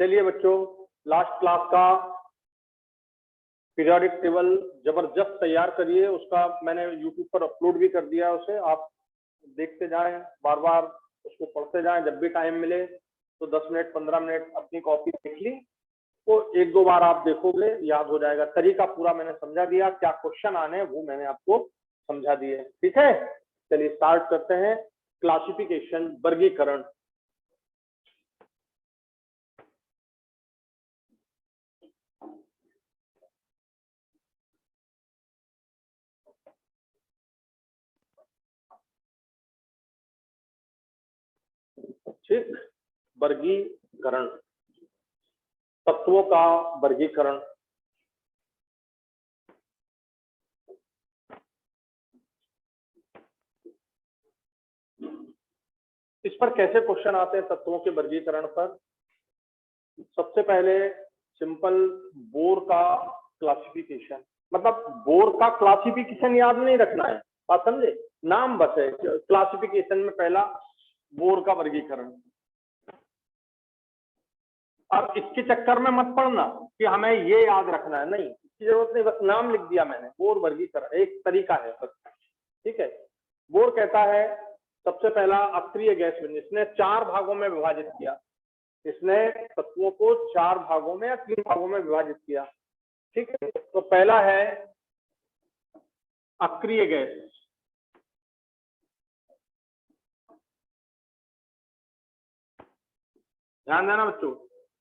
चलिए बच्चों, last class का पीरियोडिक टेबल जबरदस्त तैयार करिए। उसका मैंने यूट्यूब पर अपलोड भी कर दिया है, उसे आप देखते जाएं, बार बार उसको पढ़ते जाएं। जब भी टाइम मिले तो 10 मिनट 15 मिनट अपनी कॉपी देख ली तो एक दो बार आप देखोगे, याद हो जाएगा। तरीका पूरा मैंने समझा दिया, क्या क्वेश्चन आने हैं वो मैंने आपको समझा दिए। ठीक है, चलिए स्टार्ट करते हैं। क्लासिफिकेशन, वर्गीकरण। ठीक, वर्गीकरण, तत्वों का वर्गीकरण। इस पर कैसे क्वेश्चन आते हैं तत्वों के वर्गीकरण पर? सबसे पहले सिंपल बोर का क्लासिफिकेशन, मतलब बोर का क्लासिफिकेशन याद नहीं रखना है, बात समझे, नाम बस है। क्लासिफिकेशन में पहला बोर का वर्गीकरण। अब इसके चक्कर में मत पड़ना कि हमें ये याद रखना है, नहीं, इसकी जरूरत नहीं, बस नाम लिख दिया मैंने। बोर वर्गीकरण एक तरीका है बस। ठीक है, बोर कहता है सबसे पहला अक्रिय गैस विंड। इसने 4 भागों में विभाजित किया, इसने तत्वों को 4 भागों में या 3 भागों में विभाजित किया। ठीक है, तो पहला है अक्रिय गैस। ध्यान देना बच्चों,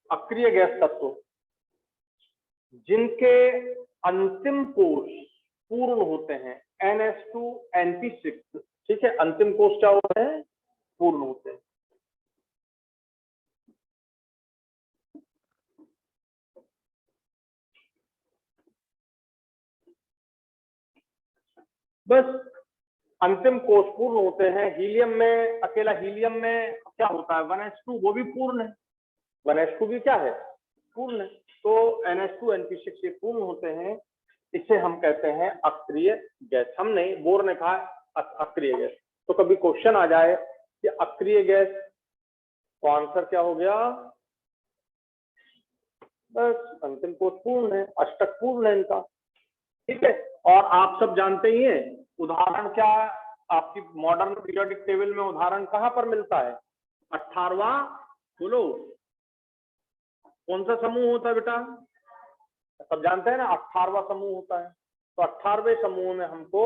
अक्रिय गैस तत्व जिनके अंतिम कोश पूर्ण होते हैं, NH2 NP6। ठीक है, अंतिम कोश क्या होते हैं? पूर्ण होते हैं। बस अंतिम कोश पूर्ण होते हैं। हीलियम में, अकेला हीलियम में क्या होता है? 1H2, वो भी पूर्ण है। 1H2 भी क्या है? पूर्ण है। तो NH2 NP6 ये पूर्ण होते हैं, इसे हम कहते हैं अक्रिय गैस। हम नहीं, बोर ने कहा अक्रिय गैस। तो कभी क्वेश्चन आ जाए कि अक्रिय गैस, तो आंसर क्या हो गया? बस अंतिम कोश पूर्ण है, अष्टक पूर्ण है इनका। ठीक है, और आप सब जानते ही हैं उदाहरण क्या है आपकी मॉडर्न पीरियोडिक टेबल में। उदाहरण कहां पर मिलता है? 18वां, बोलो कौन सा समूह होता है बेटा? सब जानते हैं ना, 18वां समूह होता है। तो 18वें समूह में हमको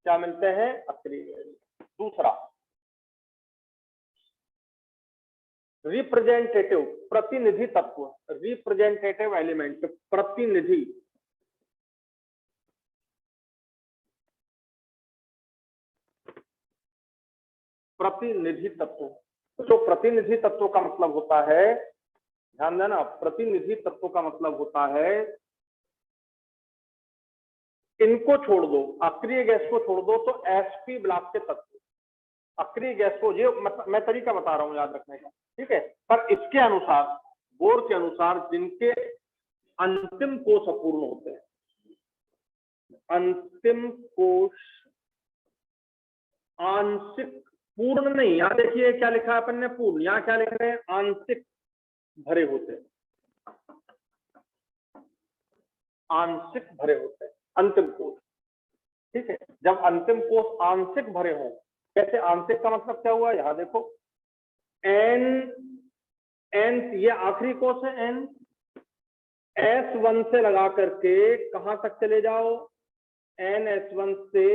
क्या मिलते हैं? अक्रिय गैस। दूसरा रिप्रेजेंटेटिव, प्रतिनिधि तत्व, रिप्रेजेंटेटिव एलिमेंट, प्रतिनिधि। प्रतिनिधि तत्व, तो प्रतिनिधि तत्व का मतलब होता है, ध्यान देना, प्रतिनिधि तत्व का मतलब होता है इनको छोड़ दो, अक्रिय गैस को छोड़ दो तो sp ब्लॉक के तत्व, अक्रिय गैस को, ये मैं तरीका बता रहा हूं याद रखने का। ठीक है, पर इसके अनुसार, बोर के अनुसार, जिनके अंतिम कोश अपूर्ण होते हैं, अंतिम कोश आंशिक पूर्ण नहीं, यहां देखिए क्या लिखा है अपन ने? पूर्ण। यहां क्या लिख रहे हैं? आंशिक भरे होते हैं, आंशिक भरे होते हैं अंतिम कोश। ठीक है, जब अंतिम कोश आंशिक भरे हों, कैसे आंशिक का मतलब क्या हुआ? यहां देखो, एन एन, ये आखिरी कोश है एन, S1 से लगा करके कहां तक चले जाओ? NH1 से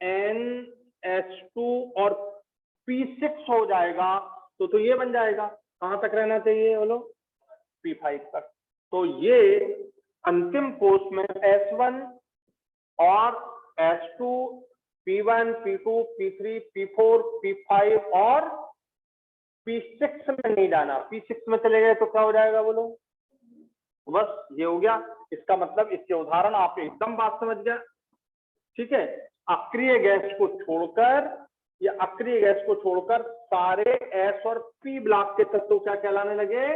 NH2 और P6 हो जाएगा, तो ये बन जाएगा। कहां तक रहना चाहिए बोलो? P5 तक। तो ये अंतिम कोश में S1 और S2, P1 P2 P3 P4 P5 और P6 में नहीं जाना। P6 में चले गए तो क्या हो जाएगा बोलो? बस ये हो गया। इसका मतलब, इसके उदाहरण आप एकदम बात समझ गया। ठीक है, अक्रिय गैस को छोड़कर, या अक्रिय गैस को छोड़कर सारे S और P ब्लॉक के तत्व क्या कहलाने लगे?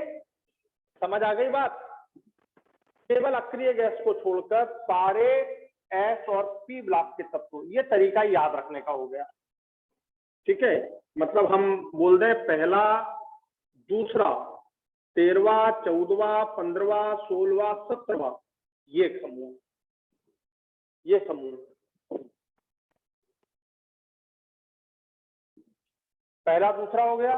समझ आ गई बात? केवल अक्रिय गैस को छोड़कर सारे S और P ब्लॉक के तत्व, ये तरीका याद रखने का हो गया। ठीक है, मतलब हम बोल दें पहला, दूसरा 13वां, 14वां, 15वां, 16वां, 17वां, ये समूह, ये समूह पहला दूसरा हो गया।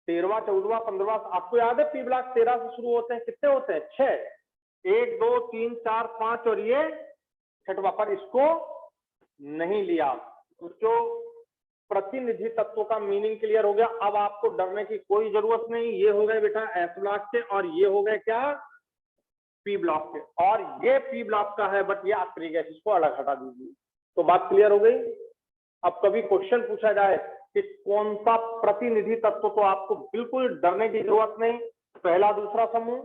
13वां, 14वां, 15वां, आपको याद है पी ब्लॉक 13 से शुरू होते हैं, कितने होते हैं? 6, 1 2 3 4 5 और ये छठवां, पर इसको नहीं लिया। तो जो प्रतिनिधि तत्वों का मीनिंग क्लियर हो गया। अब आपको डरने की कोई जरूरत नहीं। ये हो गए बेटा एस ब्लॉक के और ये हो गए क्या? पी ब्लॉक के। और ये पी ब्लॉक का है बट ये आखिरी गैस, इसको अलग हटा दीजिए। तो बात क्लियर हो गई। अब कभी क्वेश्चन पूछा जाए कि कौन सा प्रतिनिधि तत्व, तो आपको बिल्कुल डरने की जरूरत नहीं। पहला दूसरा समूह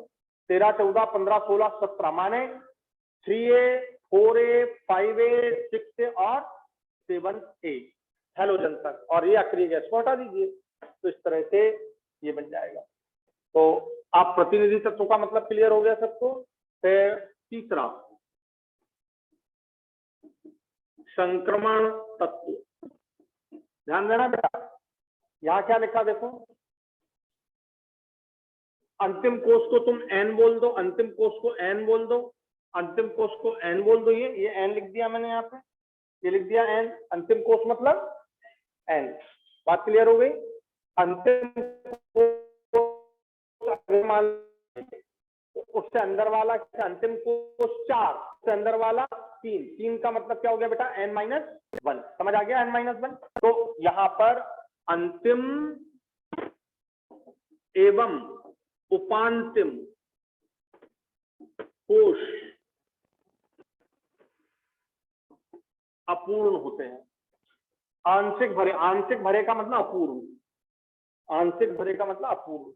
13 14 15 16 17 माने 3A 4A 5A 6A और 7A हेलोजन तक, और ये आखिरी गैस को हटा दीजिए। तो इस तरह से ये बन जाएगा। तो आप प्रतिनिधि तत्व का मतलब क्लियर हो गया सबको। फिर तीसरा संक्रमण तत्व, ध्यान देना बेटा। यहां क्या लिखा देखो, अंतिम कोष को तुम एन बोल दो, अंतिम कोष को एन बोल दो, अंतिम कोष को एन बोल दो। ये एन लिख दिया मैंने यहाँ पे, ये लिख दिया एन। अंतिम कोष मतलब एन। बात क्लियर हो गई। अंतिम उससे अंदर वाला, अंतिम कोष 4, उससे अंदर वाला 3, 3 का मतलब क्या हो गया बेटा? n-1। समझ आ गया? n-1। तो यहां पर अंतिम एवं उपांतिम कोष अपूर्ण होते हैं। आंशिक भरे, आंशिक भरे का मतलब अपूर्ण, आंशिक भरे का मतलब अपूर्ण।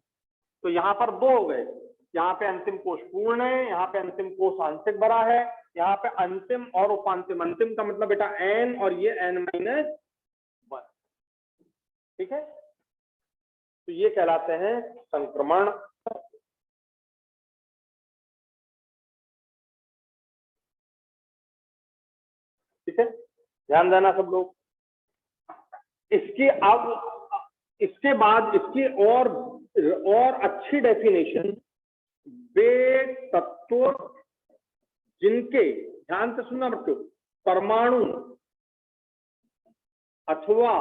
तो यहाँ पर 2 हो गए। यहाँ पे अंतिम कोष पूर्ण है, यहाँ पे अंतिम कोष आंशिक भरा है, यहाँ पे अंतिम और उपांतिम। अंतिम का मतलब बेटा n और ये n-1। ठीक है, तो ये कहलाते हैं संक्रमण। ठीक है, ध्यान देना सब लोग। इसकी अब इसके बाद इसकी और अच्छी डेफिनेशन, वे तत्व जिनके, ध्यान से सुनना बच्चों, परमाणु अथवा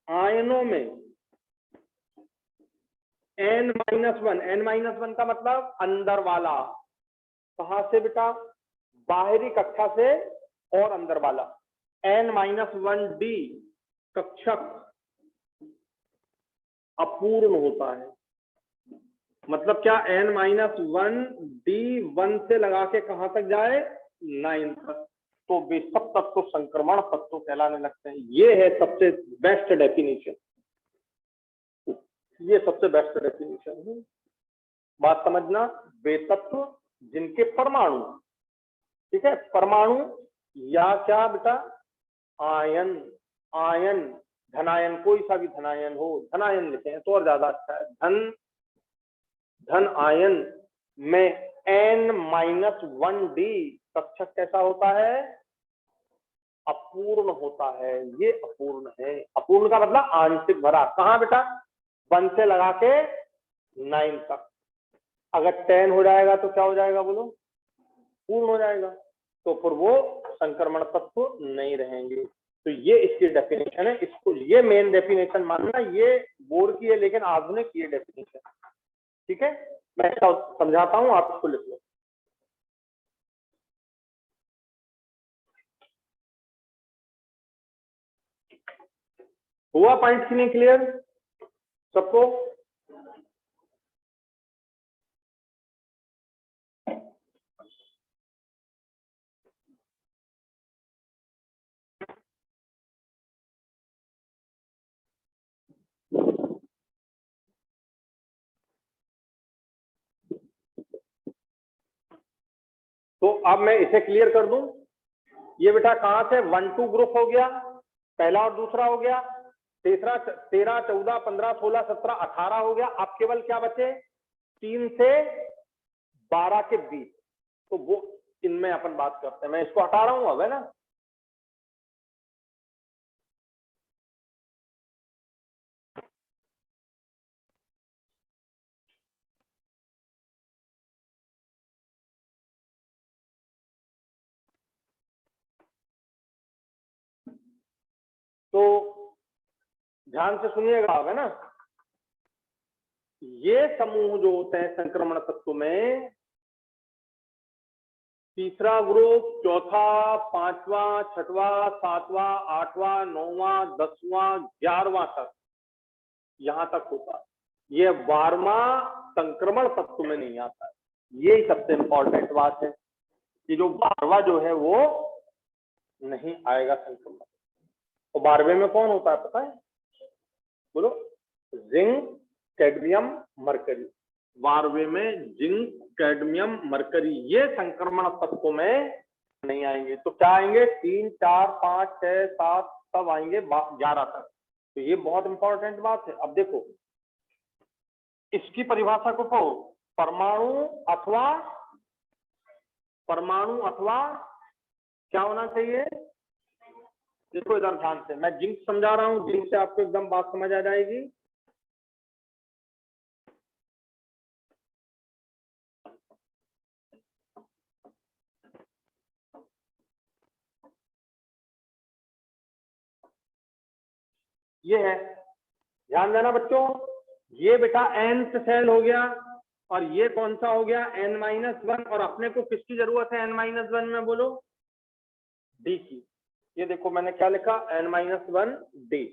आयनों में n-1, n-1 का मतलब अंदर वाला। कहां से बेटा? बाहरी कक्षा से और अंदर वाला। n-1d कक्षक अपूर्ण होता है। मतलब क्या? n-1d 1 से लगा के कहां तक जाए? 9 तक। तो वे सब तत्व संक्रमण तत्व कहलाने लगते हैं। ये है सबसे बेस्ट डेफिनेशन, ये सबसे बेस्ट डेफिनेशन है। बात समझना, वे तत्व जिनके परमाणु, ठीक है, परमाणु या क्या बेटा? आयन, आयन, धनायन, कोई सा भी धनायन हो, धनायन लिखे हैं तो और ज्यादा अच्छा है। धन आयन में n-1d कक्षक कैसा होता है? अपूर्ण होता है। ये अपूर्ण है। अपूर्ण का मतलब आंशिक भरा। कहां बेटा? 1 से लगा के 9 तक। अगर 10 हो जाएगा तो क्या हो जाएगा बोलो? पूर्ण हो जाएगा। तो फिर वो संक्रमण तत्व नहीं रहेंगे। तो ये इसकी डेफिनेशन है। इसको ये मेन डेफिनेशन मानना, ये बोर्ड की है लेकिन आधुनिक ये डेफिनेशन। ठीक है, मैं समझाता हूं, आप इसको लिख लो। हुआ पॉइंट की नहीं क्लियर सबको? तो अब मैं इसे क्लियर कर दूं। ये बेटा कहां से 1-2 ग्रुप हो गया, पहला और दूसरा हो गया। तीसरा 13 14 15 16 17 18 हो गया। अब केवल क्या बचे? 3 से 12 के बीच। तो वो इनमें अपन बात करते हैं। मैं इसको हटा रहा हूं अब, है ना। ध्यान से सुनिएगा अब, है ना। ये समूह जो होते हैं संक्रमण तत्व में, तीसरा ग्रुप, चौथा, पांचवा, छठवा, सातवां, आठवां, नौवां, 10वां, 11वां तक, यहां तक होता है। ये 12वां संक्रमण तत्व में नहीं आता है। ये सबसे इंपॉर्टेंट बात है कि जो 12वां जो है वो नहीं आएगा संक्रमण। तो 12वें में कौन होता है पता है? बोलो। Zinc, cadmium, mercury. 12वें में जिंक, कैडमियम, मरकरी, ये संक्रमण तत्व में नहीं आएंगे। तो क्या आएंगे? 3, 4, 5, 6, 7 सब आएंगे 11 तक। तो ये बहुत इंपॉर्टेंट बात है। अब देखो इसकी परिभाषा को पढ़ो। परमाणु अथवा क्या होना चाहिए? देखो इधर ध्यान से, मैं जिंक समझा रहा हूं, जिंक से आपको एकदम बात समझ आ जाएगी। ये है, ध्यान देना बच्चों, ये बेटा nth सेल हो गया और ये कौन सा हो गया? n-1। और अपने को किसकी जरूरत है n-1 में? बोलो। डी की। ये देखो मैंने क्या लिखा? n-1 D.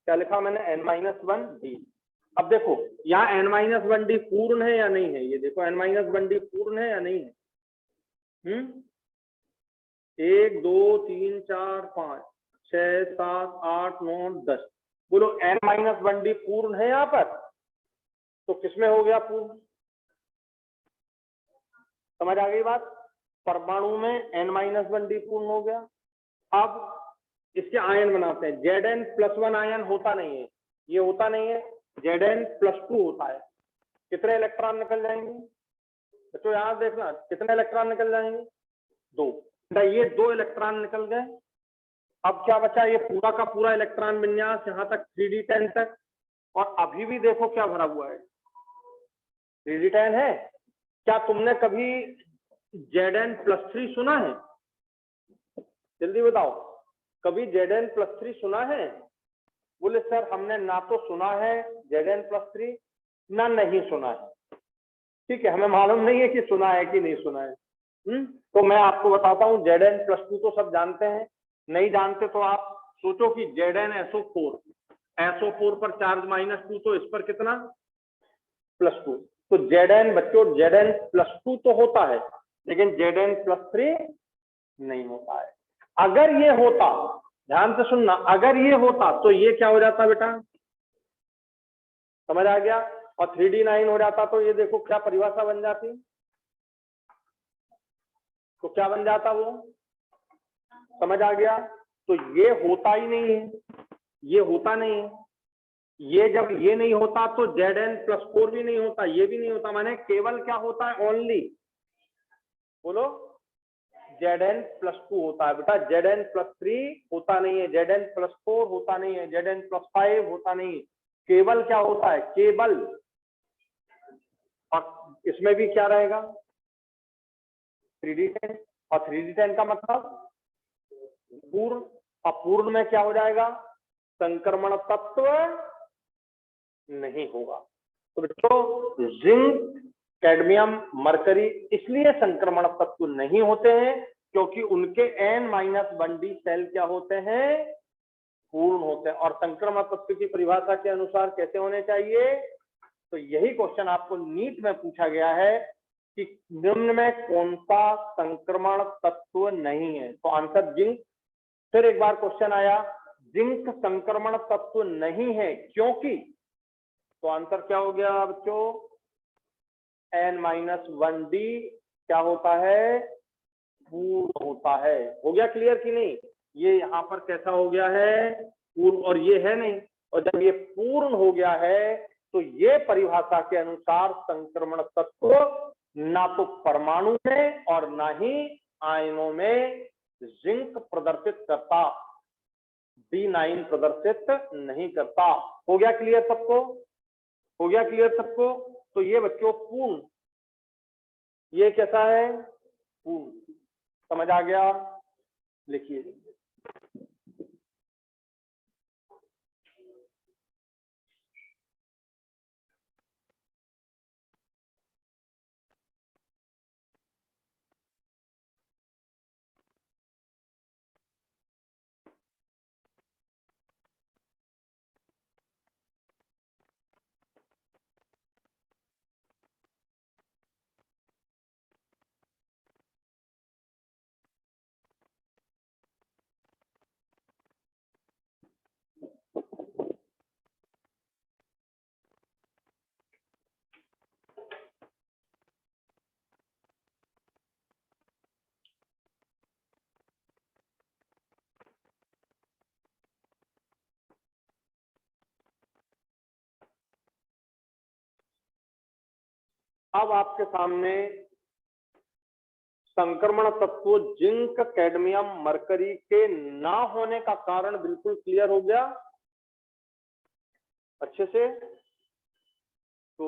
क्या लिखा मैंने? n-1 D. अब देखो यहाँ n-1 डी पूर्ण है या नहीं है? ये देखो n-1 डी पूर्ण है या नहीं है? 1 2 3 4 5 6 7 8 9 10। बोलो n-1 डी पूर्ण है यहाँ पर? तो किसमें हो गया पूर्ण? समझ आ गई बात? परमाणु में n-1 डी पूर्ण हो गया। अब इसके आयन बनाते हैं। Zn+1 आयन होता नहीं है, ये होता नहीं है। Zn+2 होता है। कितने इलेक्ट्रॉन निकल जाएंगे बच्चों? यहां देखना, कितने इलेक्ट्रॉन निकल जाएंगे? 2। ये 2 इलेक्ट्रॉन निकल गए। अब क्या बचा? ये पूरा का पूरा इलेक्ट्रॉन विन्यास यहां तक 3d10 तक। और अभी भी देखो क्या भरा हुआ है, 3d10 है। क्या तुमने कभी Zn+3 सुना है? जल्दी बताओ, कभी Zn+3 सुना है? बोले सर हमने ना तो सुना है Zn+3 ना नहीं सुना है। ठीक है, हमें मालूम नहीं है कि सुना है कि नहीं सुना है। तो मैं आपको बताता हूँ, Zn+2 तो सब जानते हैं। नहीं जानते तो आप सोचो कि ZnSO4, SO4 पर चार्ज -2, तो इस पर कितना? +2। तो Zn बच्चों, Zn+2 तो होता है लेकिन Zn+3 नहीं होता है। अगर ये होता, ध्यान से सुनना, अगर ये होता तो ये क्या हो जाता बेटा? समझ आ गया? और 3d9 हो जाता तो ये देखो क्या परिभाषा बन जाती। तो क्या बन जाता वो? समझ आ गया? तो ये होता ही नहीं है, ये होता नहीं है। ये जब ये नहीं होता तो Zn+4 भी नहीं होता, ये भी नहीं होता। माने केवल क्या होता है? ओनली, बोलो, Zn+2 होता है बेटा। Zn+3 होता नहीं है, Zn+4 होता नहीं है, Zn+5 होता नहीं है। केवल क्या होता है? केवल। और इसमें भी क्या रहेगा? 3d10। और 3d10 का मतलब पूर्ण। अपूर्ण में क्या हो जाएगा? संक्रमण तत्व नहीं होगा। तो बच्चों जिंक, कैडमियम, मरकरी इसलिए संक्रमण तत्व नहीं होते हैं क्योंकि उनके n-1 डी सेल क्या होते हैं? पूर्ण होते हैं। और संक्रमण तत्व की परिभाषा के अनुसार कैसे होने चाहिए? तो यही क्वेश्चन आपको नीट में पूछा गया है कि निम्न में कौन सा संक्रमण तत्व नहीं है? तो आंसर जिंक। फिर एक बार क्वेश्चन आया, जिंक संक्रमण तत्व नहीं है क्योंकि, तो आंसर क्या हो गया बच्चों? n-1 डी क्या होता है? पूर्ण होता है। हो गया क्लियर कि नहीं? ये यहाँ पर कैसा हो गया है? पूर्ण। और ये है नहीं। और जब ये पूर्ण हो गया है तो ये परिभाषा के अनुसार संक्रमण तत्व ना तो परमाणु में और ना ही आयनों में जिंक प्रदर्शित करता, D9 प्रदर्शित नहीं करता। हो गया क्लियर सबको? हो गया क्लियर सबको? तो ये बच्चों पूर्ण, ये कैसा है? पूर्ण। समझ आ गया? लिखिए। अब आपके सामने संक्रमण तत्व जिंक, कैडमियम, मरकरी के ना होने का कारण बिल्कुल क्लियर हो गया अच्छे से। तो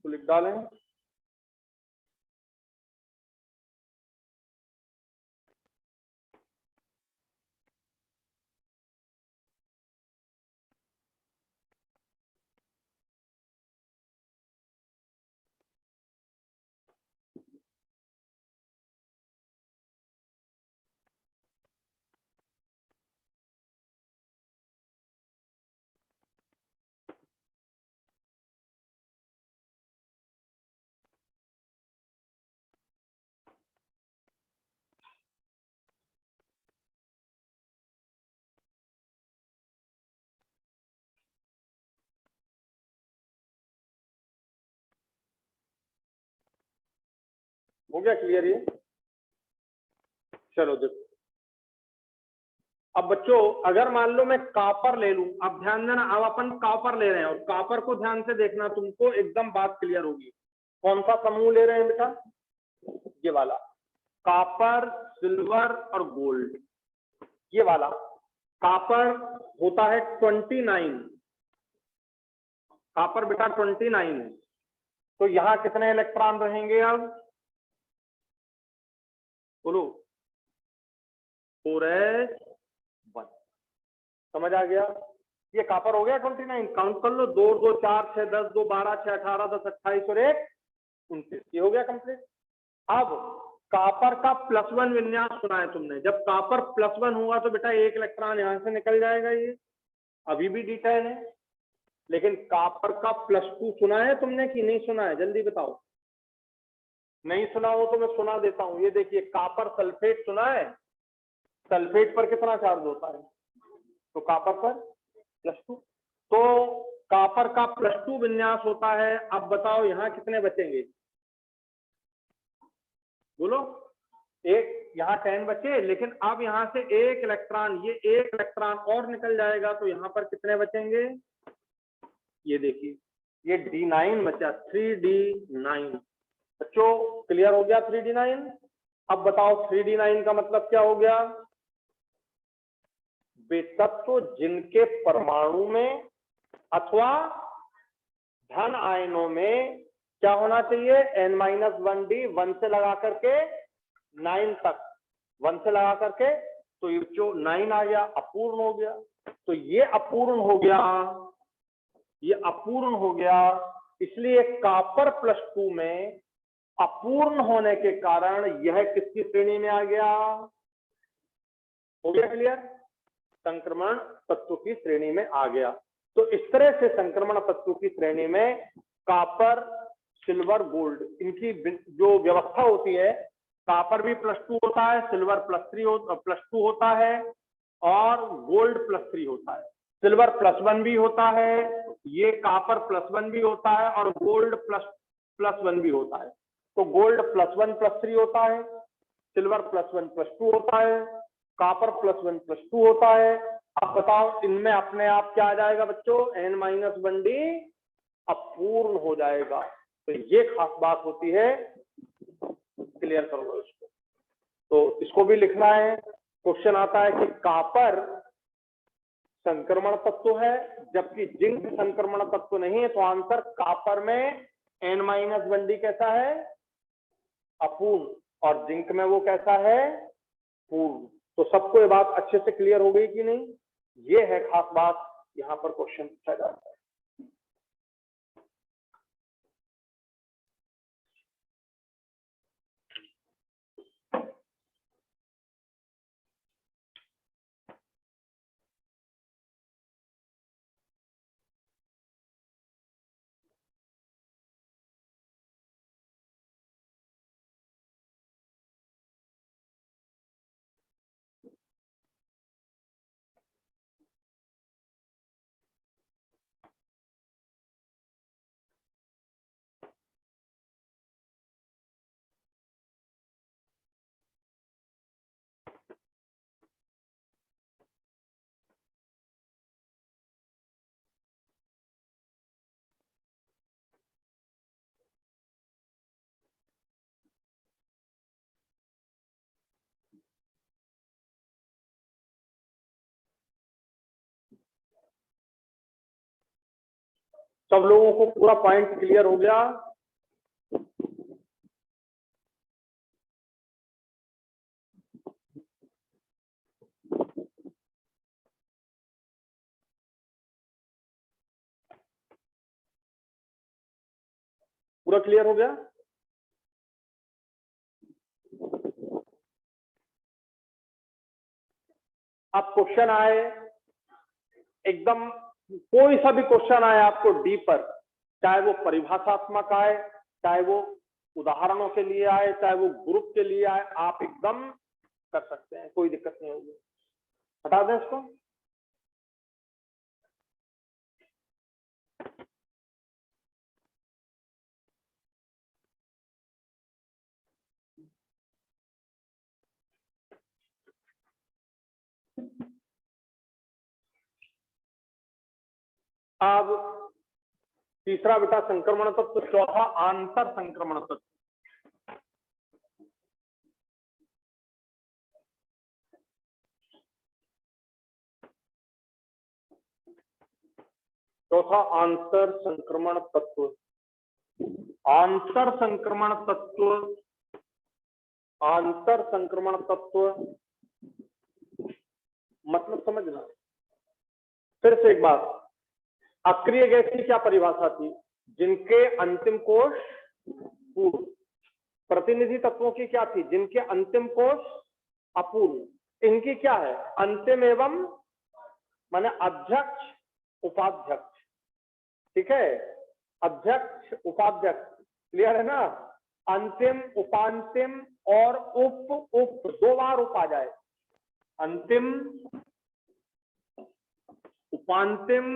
लिख डालें। हो गया क्लियर ये? चलो देखो, अब बच्चों अगर मान लो मैं कॉपर ले लूं, अब ध्यान देना, अब अपन कॉपर ले रहे हैं और कॉपर को ध्यान से देखना, तुमको एकदम बात क्लियर होगी। कौन सा समूह ले रहे हैं बेटा? ये वाला, कॉपर, सिल्वर और गोल्ड। ये वाला कॉपर होता है 29, कॉपर बेटा 29 है। तो यहां कितने इलेक्ट्रॉन रहेंगे? अब बोलो। 4s1। समझ आ गया? ये कॉपर हो गया 29, काउंट कर लो, 2 2 4 6 10 2 12 6 18 10 28 और 1 29, ये हो गया कंप्लीट। अब कॉपर का +1 विन्यास सुना है तुमने, जब कॉपर +1 हुआ तो बेटा एक इलेक्ट्रॉन यहां से निकल जाएगा, ये अभी भी D10 है। लेकिन कॉपर का +2 सुना है तुमने कि नहीं सुना है? जल्दी बताओ। नहीं सुना हो तो मैं सुना देता हूं। ये देखिए, कॉपर सल्फेट सुना है? सल्फेट पर कितना चार्ज होता है? तो कॉपर पर +2, तो कॉपर का +2 विन्यास होता है। अब बताओ यहां कितने बचेंगे? बोलो। एक, यहाँ 10 बचे, लेकिन अब यहां से एक इलेक्ट्रॉन, ये एक इलेक्ट्रॉन और निकल जाएगा, तो यहां पर कितने बचेंगे? ये देखिए, ये D9 बचा, 3D9। बच्चों क्लियर हो गया 3D9? अब बताओ 3D9 का मतलब क्या हो गया? वे तत्व जिनके परमाणु में अथवा धन आयनों में क्या होना चाहिए? N-1D, 1 से लगा करके 9 तक, 1 से लगा करके, तो ये जो 9 आ गया अपूर्ण हो गया। तो ये अपूर्ण हो गया, ये अपूर्ण हो गया, इसलिए कॉपर +2 में अपूर्ण होने के कारण यह किसकी श्रेणी में आ गया? हो गया क्लियर? संक्रमण तत्व की श्रेणी में आ गया। तो इस तरह से संक्रमण तत्व की श्रेणी में कॉपर, सिल्वर, गोल्ड, इनकी जो व्यवस्था होती है, कॉपर भी +2 होता है, सिल्वर +2 होता है और गोल्ड +3 होता है। सिल्वर +1 भी होता है, ये कॉपर +1 भी होता है और गोल्ड +1 भी होता है। तो गोल्ड +1 +3 होता है, सिल्वर +1 +2 होता है, कॉपर +1 +2 होता है। अब बताओ इनमें अपने आप क्या आ जाएगा बच्चों? N-1D अपूर्ण हो जाएगा। तो ये खास बात होती है, क्लियर कर लो इसको। तो इसको भी लिखना है। क्वेश्चन आता है कि कॉपर संक्रमण तत्व है जबकि जिंक संक्रमण तत्व नहीं है, तो आंसर कॉपर में N-1D कैसा है? अपूर्ण, और जिंक में वो कैसा है? पूर्ण। तो सबको ये बात अच्छे से क्लियर हो गई कि नहीं? ये है खास बात, यहां पर क्वेश्चन पूछा जाता है। सब लोगों को पूरा पॉइंट क्लियर हो गया? पूरा क्लियर हो गया? अब क्वेश्चन आए एकदम, कोई सा भी क्वेश्चन आए आपको डीपर, चाहे वो परिभाषात्मक आए, चाहे वो उदाहरणों के लिए आए, चाहे वो ग्रुप के लिए आए, आप एकदम कर सकते हैं, कोई दिक्कत नहीं होगी। हटा दें इसको। अब तीसरा बेटा संक्रमण तत्व, चौथा आंतर संक्रमण तत्व। चौथा आंतर संक्रमण तत्व। आंतर संक्रमण तत्व, आंतर संक्रमण तत्व मतलब समझना। फिर से एक बात, अक्रिय गैस की क्या परिभाषा थी? जिनके अंतिम कोश पूर्ण। प्रतिनिधि तत्वों की क्या थी? जिनके अंतिम कोश अपूर्ण। इनकी क्या है? अंतिम एवं माने अध्यक्ष उपाध्यक्ष। ठीक है, अध्यक्ष उपाध्यक्ष, क्लियर है ना? अंतिम उपांतिम और उप उप, दो बार उप आ जाए। अंतिम उपांतिम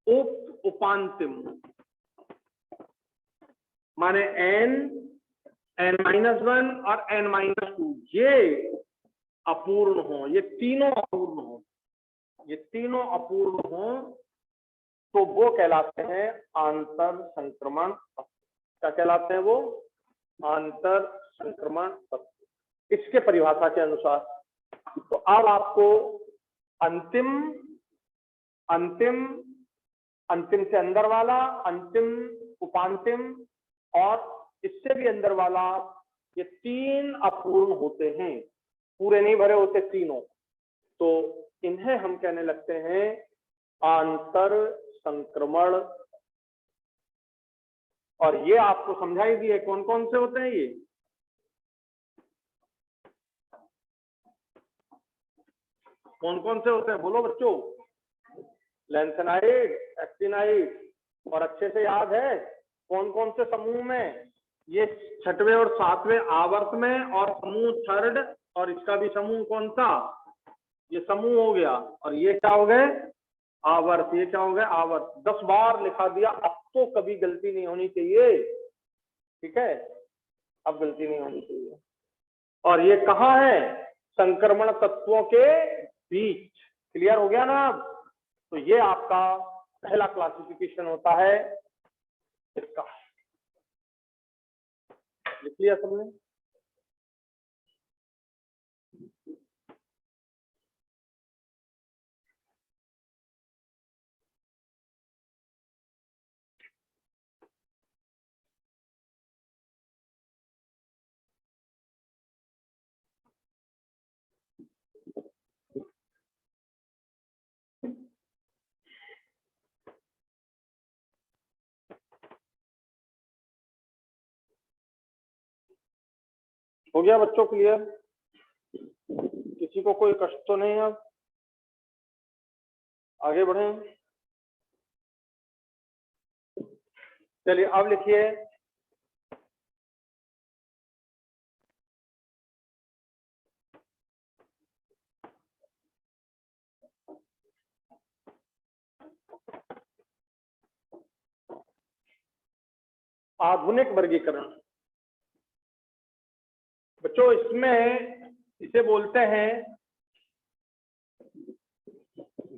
उप उपांतिम, माने n, n-1 और n-2, ये अपूर्ण हो, ये तीनों अपूर्ण हो, ये तीनों अपूर्ण हो तो वो कहलाते हैं आंतर संक्रमण तत्व। क्या कहलाते हैं वो? आंतर संक्रमण तत्व। इसके परिभाषा के अनुसार तो अब आपको अंतिम, अंतिम, अंतिम से अंदर वाला, अंतिम उपांतिम और इससे भी अंदर वाला, ये तीन अपूर्ण होते हैं, पूरे नहीं भरे होते तीनों, तो इन्हें हम कहने लगते हैं आंतर संक्रमण। और ये आपको समझाई दिए कौन कौन से होते हैं ये। कौन कौन से होते हैं बोलो बच्चों? लैंथेनाइड, एक्टिनाइड, और अच्छे से याद है कौन कौन से समूह में? ये छठवें और सातवें आवर्त में, और समूह थर्ड, और इसका भी समूह कौन सा? ये समूह हो गया। और ये क्या हो गए? आवर्त। ये क्या हो गए? आवर्त। 10 बार लिखा दिया, अब तो कभी गलती नहीं होनी चाहिए। ठीक है, अब गलती नहीं होनी चाहिए। और ये कहाँ है? संक्रमण तत्वों के बीच। क्लियर हो गया ना? अब तो ये आपका पहला क्लासिफिकेशन होता है इसका। लिख लिया सबने? हो गया बच्चों क्लियर? किसी को कोई कष्ट तो नहीं? अब आगे बढ़ें। चलिए अब लिखिए आधुनिक वर्गीकरण। बच्चों इसमें इसे बोलते हैं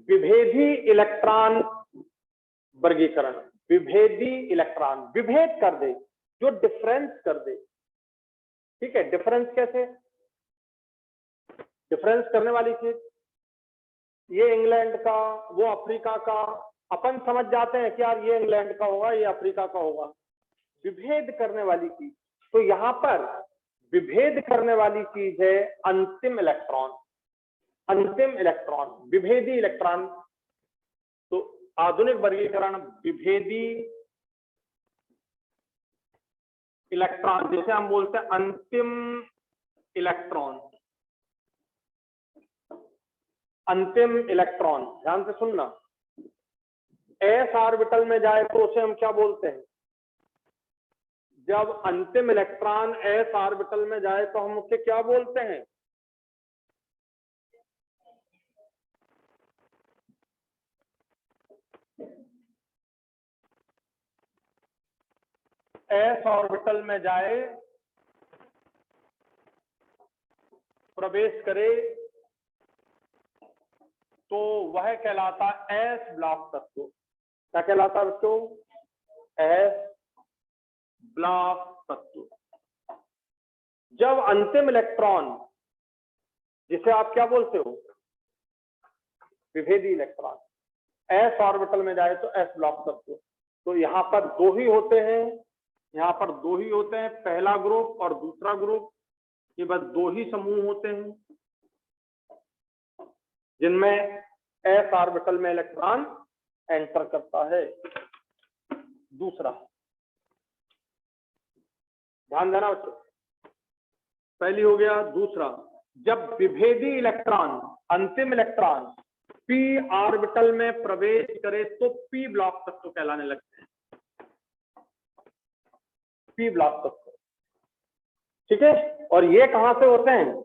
विभेदी इलेक्ट्रॉन वर्गीकरण। विभेदी इलेक्ट्रॉन, विभेद कर दे, जो डिफरेंस कर दे। ठीक है, डिफरेंस कैसे? डिफरेंस करने वाली चीज, ये इंग्लैंड का, वो अफ्रीका का, अपन समझ जाते हैं कि यार ये इंग्लैंड का होगा, ये अफ्रीका का होगा। विभेद करने वाली चीज, तो यहां पर विभेद करने वाली चीज है अंतिम इलेक्ट्रॉन। अंतिम इलेक्ट्रॉन, विभेदी इलेक्ट्रॉन। तो आधुनिक वर्गीकरण विभेदी इलेक्ट्रॉन, जैसे हम बोलते हैं अंतिम इलेक्ट्रॉन। अंतिम इलेक्ट्रॉन, ध्यान से सुनना, एस ऑर्बिटल में जाए तो उसे हम क्या बोलते हैं? जब अंतिम इलेक्ट्रॉन एस ऑर्बिटल में जाए तो हम उसे क्या बोलते हैं? एस ऑर्बिटल में जाए, प्रवेश करे, तो वह कहलाता एस ब्लॉक तत्व। क्या कहलाता बच्चों? एस ब्लॉक तत्व। जब अंतिम इलेक्ट्रॉन, जिसे आप क्या बोलते हो? विभेदी इलेक्ट्रॉन, एस ऑर्बिटल में जाए तो एस ब्लॉक तत्व। तो यहां पर दो ही होते हैं, यहां पर दो ही होते हैं, पहला ग्रुप और दूसरा ग्रुप। ये बस दो ही समूह होते हैं जिनमें एस ऑर्बिटल में इलेक्ट्रॉन एंटर करता है। दूसरा, ध्यान देना बच्चों, पहली हो गया। दूसरा, जब विभेदी इलेक्ट्रॉन, अंतिम इलेक्ट्रॉन पी ऑर्बिटल में प्रवेश करे तो पी ब्लॉक तत्व कहलाने लगते हैं। पी ब्लॉक तत्व, ठीक है। और ये कहां से होते हैं?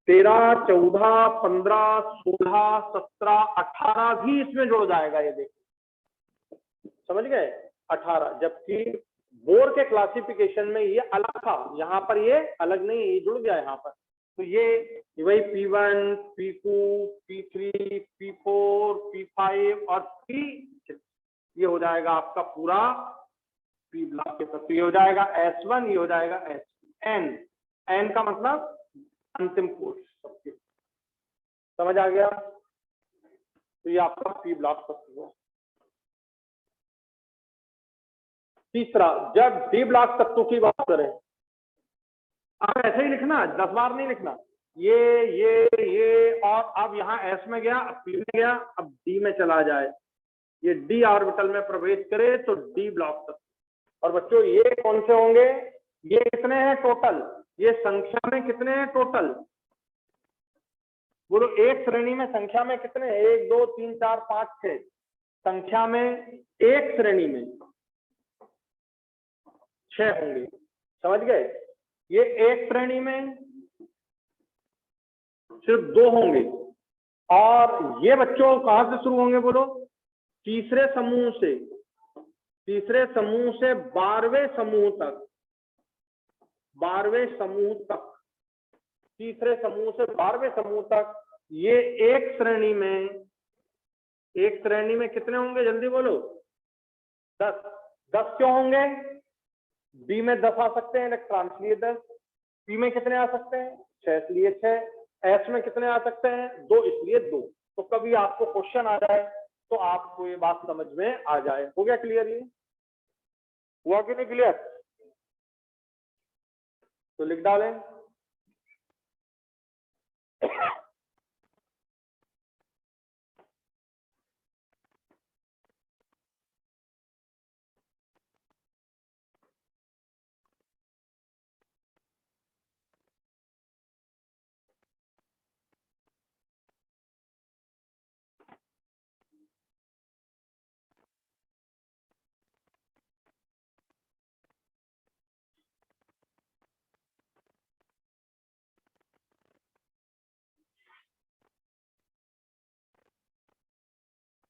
13, 14, 15, 16, 17, 18 भी इसमें जुड़ जाएगा। ये देखिए, समझ गए? 18, जबकि बोर के क्लासिफिकेशन में ये अलग था, यहाँ पर ये अलग नहीं, ये जुड़ गया यहाँ पर। तो ये वही P1, P2, P3, P4, P5 और P6, ये हो जाएगा आपका पूरा पी ब्लॉक के तत्व। ये हो जाएगा S1, ये हो जाएगा SN। N का मतलब अंतिम कोष। समझ आ गया? तो ये आपका पी ब्लॉक तत्व है। तीसरा, जब डी ब्लॉक तत्व की बात करें, आप ऐसे ही लिखना, 10 बार नहीं लिखना। ये और अब यहाँ एस में गया, अब पी में गया, अब डी में चला जाए, ये डी ऑर्बिटल में प्रवेश करे तो डी ब्लॉक तत्व। और बच्चों ये कौन से होंगे? ये कितने हैं टोटल? ये संख्या में कितने हैं टोटल? बोलो, एक श्रेणी में संख्या में कितने? 1, 2, 3, 4, 5, 6। संख्या में एक श्रेणी में 6 होंगे। समझ गए? ये एक श्रेणी में सिर्फ 2 होंगे। और ये बच्चों कहां से शुरू होंगे? बोलो, तीसरे समूह से। तीसरे समूह से 12वें समूह तक, 12वें समूह तक, तीसरे समूह से 12वें समूह तक ये एक श्रेणी में, एक श्रेणी में कितने होंगे? जल्दी बोलो। 10। 10 क्यों होंगे? बी में 10 आ सकते हैं इलेक्ट्रॉन, इसलिए 10। पी में कितने आ सकते हैं? 6, इसलिए 6। एस में कितने आ सकते हैं? 2, इसलिए 2। तो कभी आपको क्वेश्चन आ जाए तो आपको ये बात समझ में आ जाए। हो गया क्लियर? ये हुआ कि नहीं क्लियर? तो लिख डालें।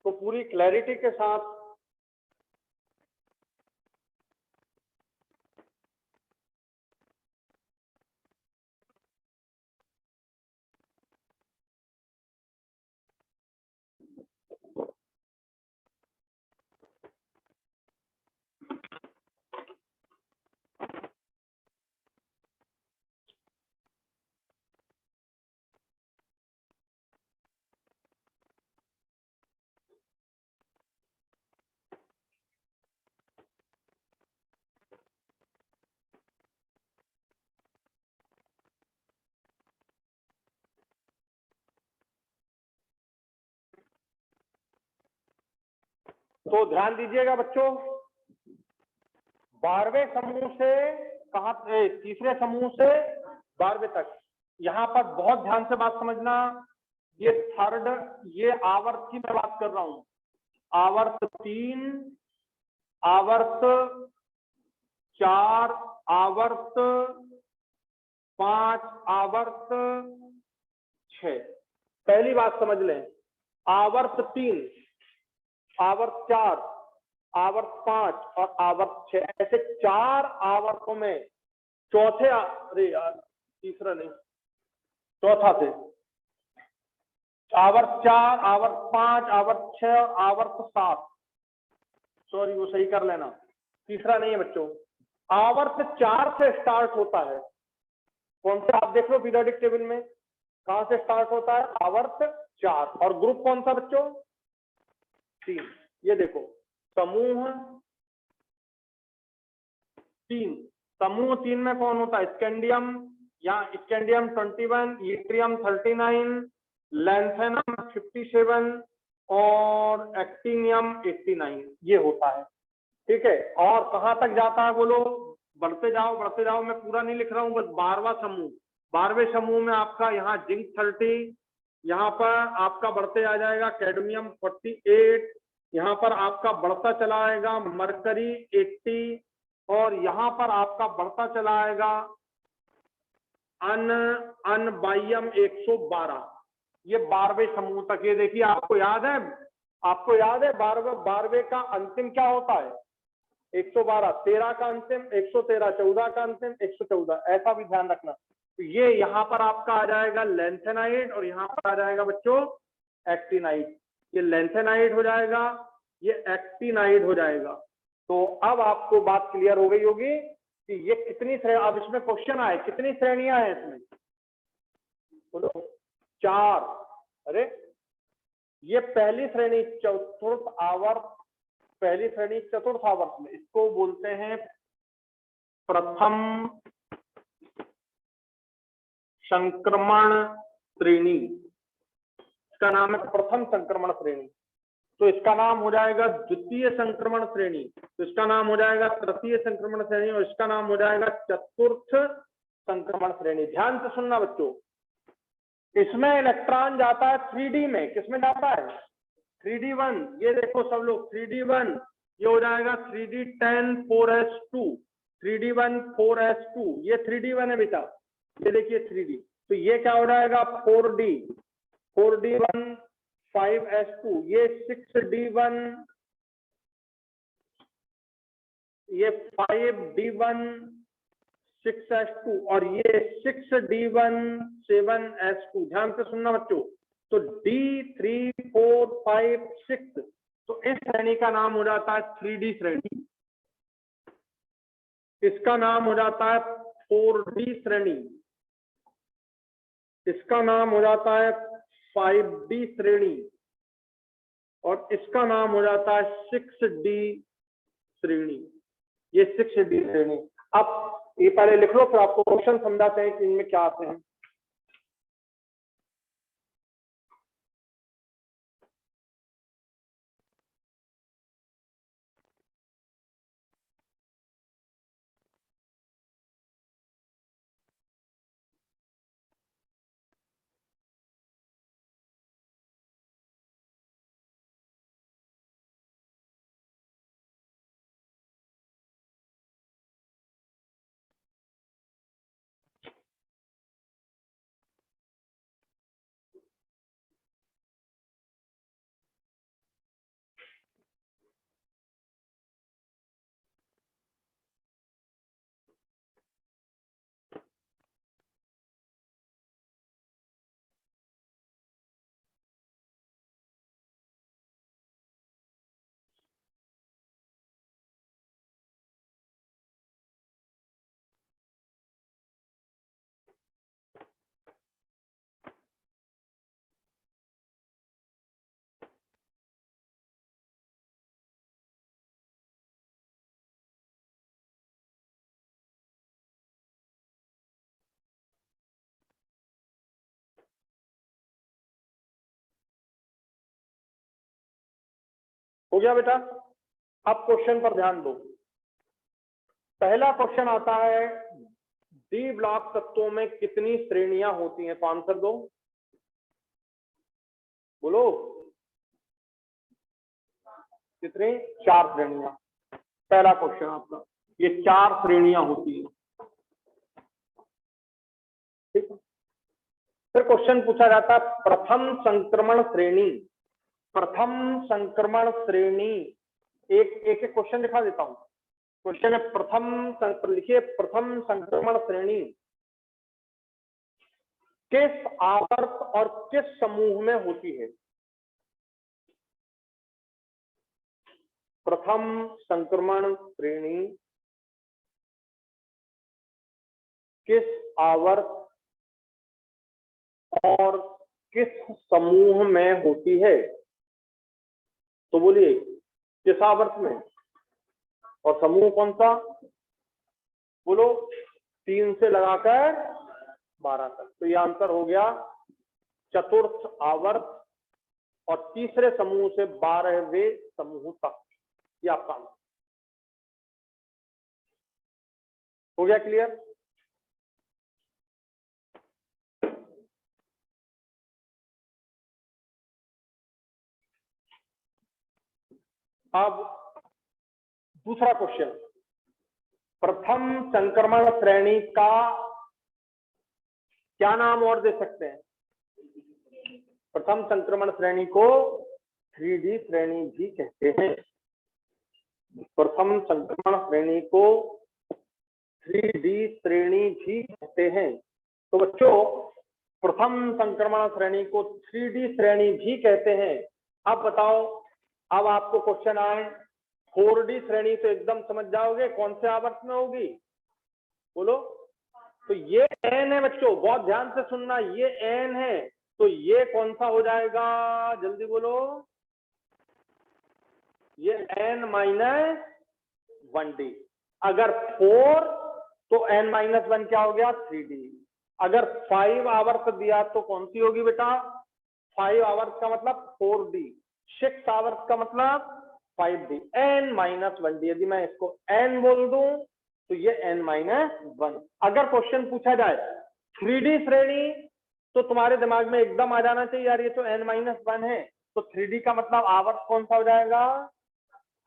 तो पूरी क्लैरिटी के साथ तो ध्यान दीजिएगा बच्चों, 12वें समूह से कहां, तीसरे समूह से 12वें तक, यहां पर बहुत ध्यान से बात समझना। ये थर्ड, ये आवर्त की मैं बात कर रहा हूं, आवर्त 3, आवर्त 4, आवर्त 5, आवर्त 6। पहली बात समझ लें, आवर्त 3, आवर्त 4, आवर्त 5 और आवर्त 6, ऐसे 4 आवर्तों में चौथे, अरे यार तीसरा नहीं, चौथा थे, आवर्त 4, आवर्त 5, आवर्त 6 और आवर्त 7, सॉरी वो सही कर लेना, तीसरा नहीं है बच्चों। आवर्त 4 से स्टार्ट होता है, कौन सा आप देख लो पीरियोडिक टेबल में, कहां से स्टार्ट होता है, आवर्त 4, और ग्रुप कौन सा बच्चों, 3। ये देखो समूह 3, समूह 3 में कौन होता है, स्कैंडियम, या स्कैंडियम 21, ईट्रियम 39, लैंथेनम 57 और एक्टिनियम 89, ये होता है। ठीक है, और कहां तक जाता है बोलो, बढ़ते जाओ, मैं पूरा नहीं लिख रहा हूं, बस 12वां समूह, 12वें समूह में आपका यहाँ जिंक 30, यहाँ पर आपका बढ़ते आ जाएगा कैडमियम 48, यहाँ पर आपका बढ़ता चला आएगा मरकरी 80, और यहाँ पर आपका बढ़ता चला आएगा अनबाइयम 112। ये 12वें समूह तक। ये देखिए आपको याद है, 12वें का अंतिम क्या होता है, 112, 13 का अंतिम 113, 14 का अंतिम 114, ऐसा भी ध्यान रखना। तो ये यहाँ पर आपका आ जाएगा लेंथेनाइड, और यहाँ पर आ जाएगा बच्चों एक्टिनाइड। ये लेंथेनाइड हो जाएगा, ये एक्टिनाइड हो जाएगा। तो अब आपको बात क्लियर हो गई होगी कि ये कितनी श्रेणी, अब इसमें क्वेश्चन आए कितनी श्रेणियां हैं इसमें, बोलो 4। अरे ये पहली श्रेणी चतुर्थ आवर्त, पहली श्रेणी चतुर्थ आवर्त में, इसको बोलते हैं प्रथम संक्रमण श्रेणी, इसका नाम है प्रथम संक्रमण श्रेणी। तो इसका नाम हो जाएगा द्वितीय संक्रमण श्रेणी, तो इसका नाम हो जाएगा तृतीय संक्रमण श्रेणी, और इसका नाम हो जाएगा चतुर्थ संक्रमण श्रेणी। ध्यान से सुनना बच्चों, इसमें इलेक्ट्रॉन जाता है 3D में, किसमें जाता है 3D1, ये देखो सब लोग 3D1, ये हो जाएगा 3D10 4s2, 3D1 4s2, ये 3D1 है बेटा, ये देखिए 3D। तो ये क्या हो जाएगा 4D, 4D1 5s2, ये 6D1, ये 5D1 6s2, और ये 6D1 7s2। ध्यान से सुनना बच्चों, तो D3 4 5 6, तो इस श्रेणी का नाम हो जाता है 3D श्रेणी, इसका नाम हो जाता है 4D श्रेणी, इसका नाम हो जाता है 5D श्रेणी, और इसका नाम हो जाता है 6D श्रेणी। ये 6D श्रेणी। अब ये पहले लिख लो, फिर आपको क्वेश्चन समझाते हैं कि इनमें क्या आते हैं। हो गया बेटा? अब क्वेश्चन पर ध्यान दो। पहला क्वेश्चन आता है डी ब्लॉक तत्वों में कितनी श्रेणियां होती हैं, तो आंसर दो, बोलो कितनी? 4 श्रेणियां। पहला क्वेश्चन आपका, ये 4 श्रेणियां होती हैं, ठीक है। फिर क्वेश्चन पूछा जाता है प्रथम संक्रमण श्रेणी। प्रथम संक्रमण श्रेणी, एक एक क्वेश्चन दिखा देता हूं। क्वेश्चन है लिखिए प्रथम संक्रमण श्रेणी किस आवर्त और किस समूह में होती है? प्रथम संक्रमण श्रेणी किस आवर्त और किस समूह में होती है? तो बोलिए किस आवर्त में और समूह कौन सा? बोलो 3 से लगाकर 12 तक। तो ये आंसर हो गया चतुर्थ आवर्त और तीसरे समूह से 12वें समूह तक। ये आपका हो गया क्लियर? अब दूसरा क्वेश्चन, प्रथम संक्रमण श्रेणी का क्या नाम और दे सकते हैं? प्रथम संक्रमण श्रेणी को 3D श्रेणी भी कहते हैं। प्रथम संक्रमण श्रेणी को 3D श्रेणी भी कहते हैं। तो बच्चों प्रथम संक्रमण श्रेणी को 3D श्रेणी भी कहते हैं। अब बताओ, अब आपको क्वेश्चन आए 4D श्रेणी, तो एकदम समझ जाओगे कौन से आवर्त में होगी, बोलो। तो ये n है बच्चों, बहुत ध्यान से सुनना, ये n है, तो ये कौन सा हो जाएगा, जल्दी बोलो। ये n-1d। अगर 4 तो n-1 क्या हो गया, 3d। अगर 5 आवर्त दिया तो कौन सी होगी बेटा? 5 आवर्त का मतलब 4d, 6 आवर्त का मतलब 5d, n-1d। यदि मैं इसको n बोल दूं तो ये n-1। अगर क्वेश्चन पूछा जाए 3D श्रेणी, तो तुम्हारे दिमाग में एकदम आ जाना चाहिए यार ये तो n-1 है, तो 3D का मतलब आवर्त कौन सा हो जाएगा,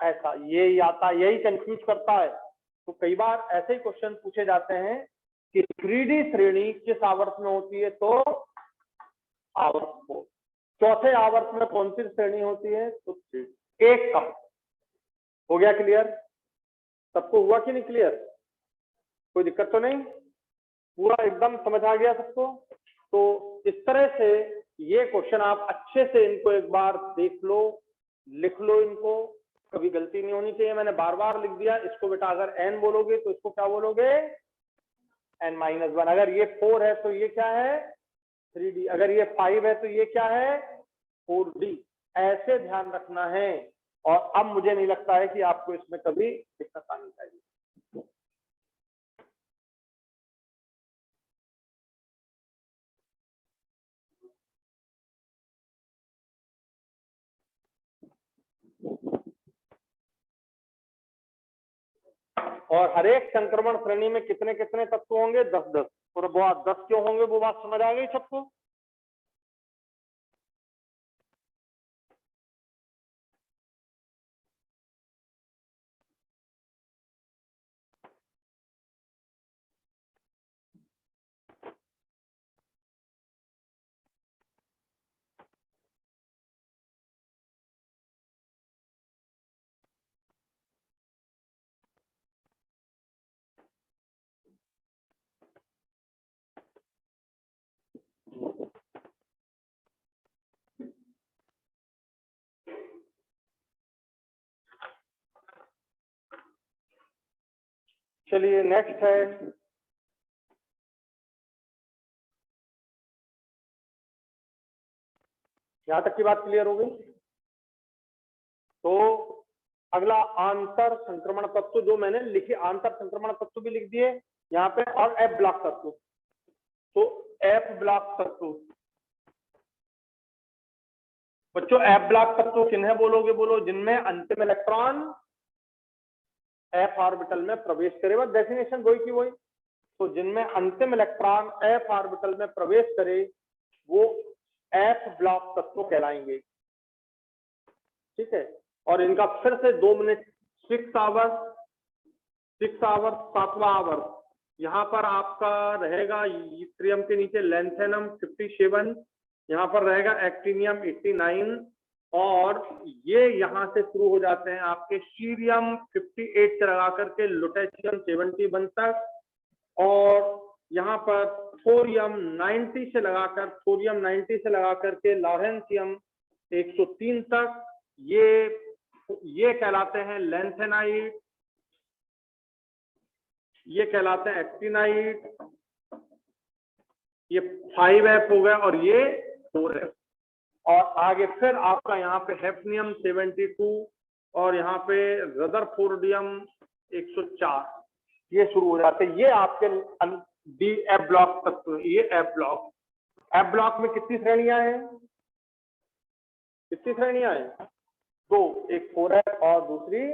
ऐसा। यही आता, यही कंफ्यूज करता है। तो कई बार ऐसे ही क्वेश्चन पूछे जाते हैं कि 3D श्रेणी किस आवर्त में होती है, तो आवर्त को चौथे आवर्त में कौन सी श्रेणी होती है, तो 3D। एक का हो गया क्लियर? सबको हुआ कि नहीं क्लियर? कोई दिक्कत तो नहीं? पूरा एकदम समझ आ गया सबको? तो इस तरह से ये क्वेश्चन आप अच्छे से इनको एक बार देख लो, लिख लो, इनको कभी गलती नहीं होनी चाहिए। मैंने बार बार लिख दिया इसको बेटा। अगर n बोलोगे तो इसको क्या बोलोगे, n-1। अगर ये 4 है तो ये क्या है, 3D। अगर ये 5 है तो ये क्या है, 4D। ऐसे ध्यान रखना है। और अब मुझे नहीं लगता है कि आपको इसमें कभी दिक्कत आनी चाहिए। और हर एक संक्रमण श्रेणी में कितने कितने तत्व होंगे, 10-10। और बहुत 10 क्यों होंगे, वो बात समझ आ गई सबको? चलिए नेक्स्ट है, यहां तक की बात क्लियर हो गई? तो अगला आंतर संक्रमण तत्व जो मैंने लिखे, आंतर संक्रमण तत्व भी लिख दिए यहाँ पे, और एफ ब्लॉक तत्व। तो एफ ब्लॉक तत्व बच्चों, एफ ब्लॉक तत्व किन्हें बोलोगे, बोलो जिनमें अंतिम इलेक्ट्रॉन एफ ऑर्बिटल में प्रवेश करे, बस डेफिनेशन वही की वही। तो जिनमें अंतिम इलेक्ट्रॉन एफ ऑर्बिटल में प्रवेश करे वो एफ ब्लॉक तत्व कहलाएंगे, ठीक है। और इनका फिर से 2 मिनट 6 आवर्स 7वां आवर्स यहाँ पर आपका रहेगा ईथ्रियम के नीचे लेंथेनम 57, यहाँ पर रहेगा एक्टिनियम 89, और ये यहाँ से शुरू हो जाते हैं आपके सीरियम 58 से लगा करके लुटेशियम 71 तक, और यहाँ पर थोरियम 90 से लगा करके लॉरेंशियम 103 तक, ये कहलाते हैं लेंथेनाइट, ये कहलाते हैं एक्टिनाइट, ये 5F हो गया और ये 4F। और आगे फिर आपका यहाँ पे हेफनियम 72 और यहाँ पे रदरफोर्डियम 104, ये शुरू हो जाते हैं। ये आपके डी एफ ब्लॉक तत्व, ये एफ ब्लॉक में कितनी श्रेणियां हैं? कितनी श्रेणियां हैं? 2, एक 4F और दूसरी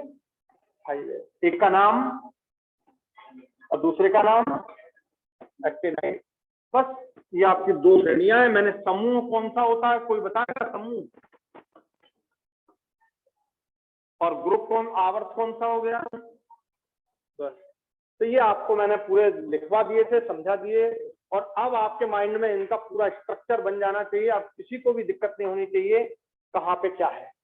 5F। एक का नाम और दूसरे का नाम एक्टिनाइट। बस ये आपकी 2 श्रेणियां हैं। मैंने समूह कौन सा होता है कोई बताएगा? समूह। और ग्रुप आवर्त कौन सा हो गया? बस। तो ये आपको मैंने पूरे लिखवा दिए थे, समझा दिए, और अब आपके माइंड में इनका पूरा स्ट्रक्चर बन जाना चाहिए। अब किसी को भी दिक्कत नहीं होनी चाहिए कहाँ पे क्या है।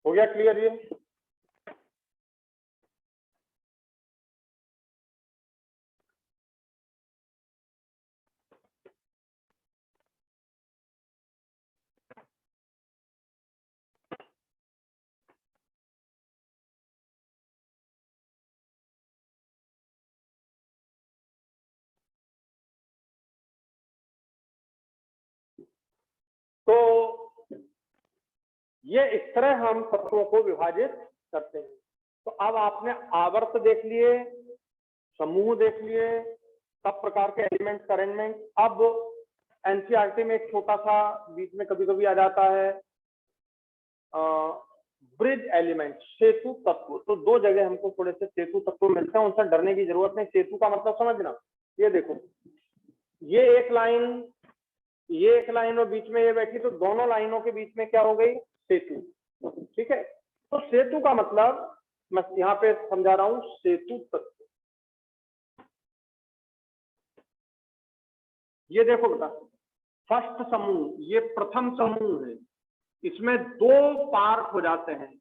हो गया क्लियर ये? तो ये इस तरह हम तत्वों को विभाजित करते हैं। तो अब आपने आवर्त देख लिए, समूह देख लिए, सब प्रकार के एलिमेंट्स का अरेंजमेंट। अब एनसीईआरटी में एक छोटा सा बीच में कभी कभी आ जाता है ब्रिज एलिमेंट, सेतु तत्व। तो 2 जगह हमको थोड़े से सेतु तत्व मिलते हैं, उनसे डरने की जरूरत नहीं। सेतु का मतलब समझना, ये देखो, ये एक लाइन और बीच में ये बैठी, तो दोनों लाइनों के बीच में क्या हो गई? सेतु, ठीक है। तो सेतु का मतलब मैं यहाँ पे समझा रहा हूं, सेतु तत्व। ये देखो बेटा, फर्स्ट समूह, ये प्रथम समूह है, इसमें 2 पार्ट हो जाते हैं,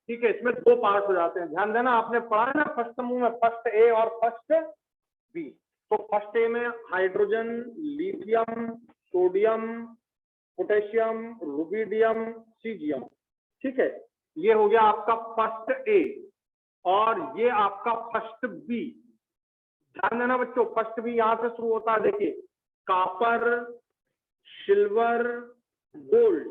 ठीक है। इसमें 2 पार्ट हो जाते हैं, ध्यान देना। आपने पढ़ा है ना फर्स्ट समूह में, फर्स्ट ए और फर्स्ट बी। तो फर्स्ट ए में hydrogen, lithium, sodium, potassium, rubidium, caesium, ठीक है। ये हो गया आपका फर्स्ट ए। और ये आपका फर्स्ट बी। ध्यान देना बच्चों, फर्स्ट बी यहां से शुरू होता है, देखिए कॉपर, सिल्वर, गोल्ड,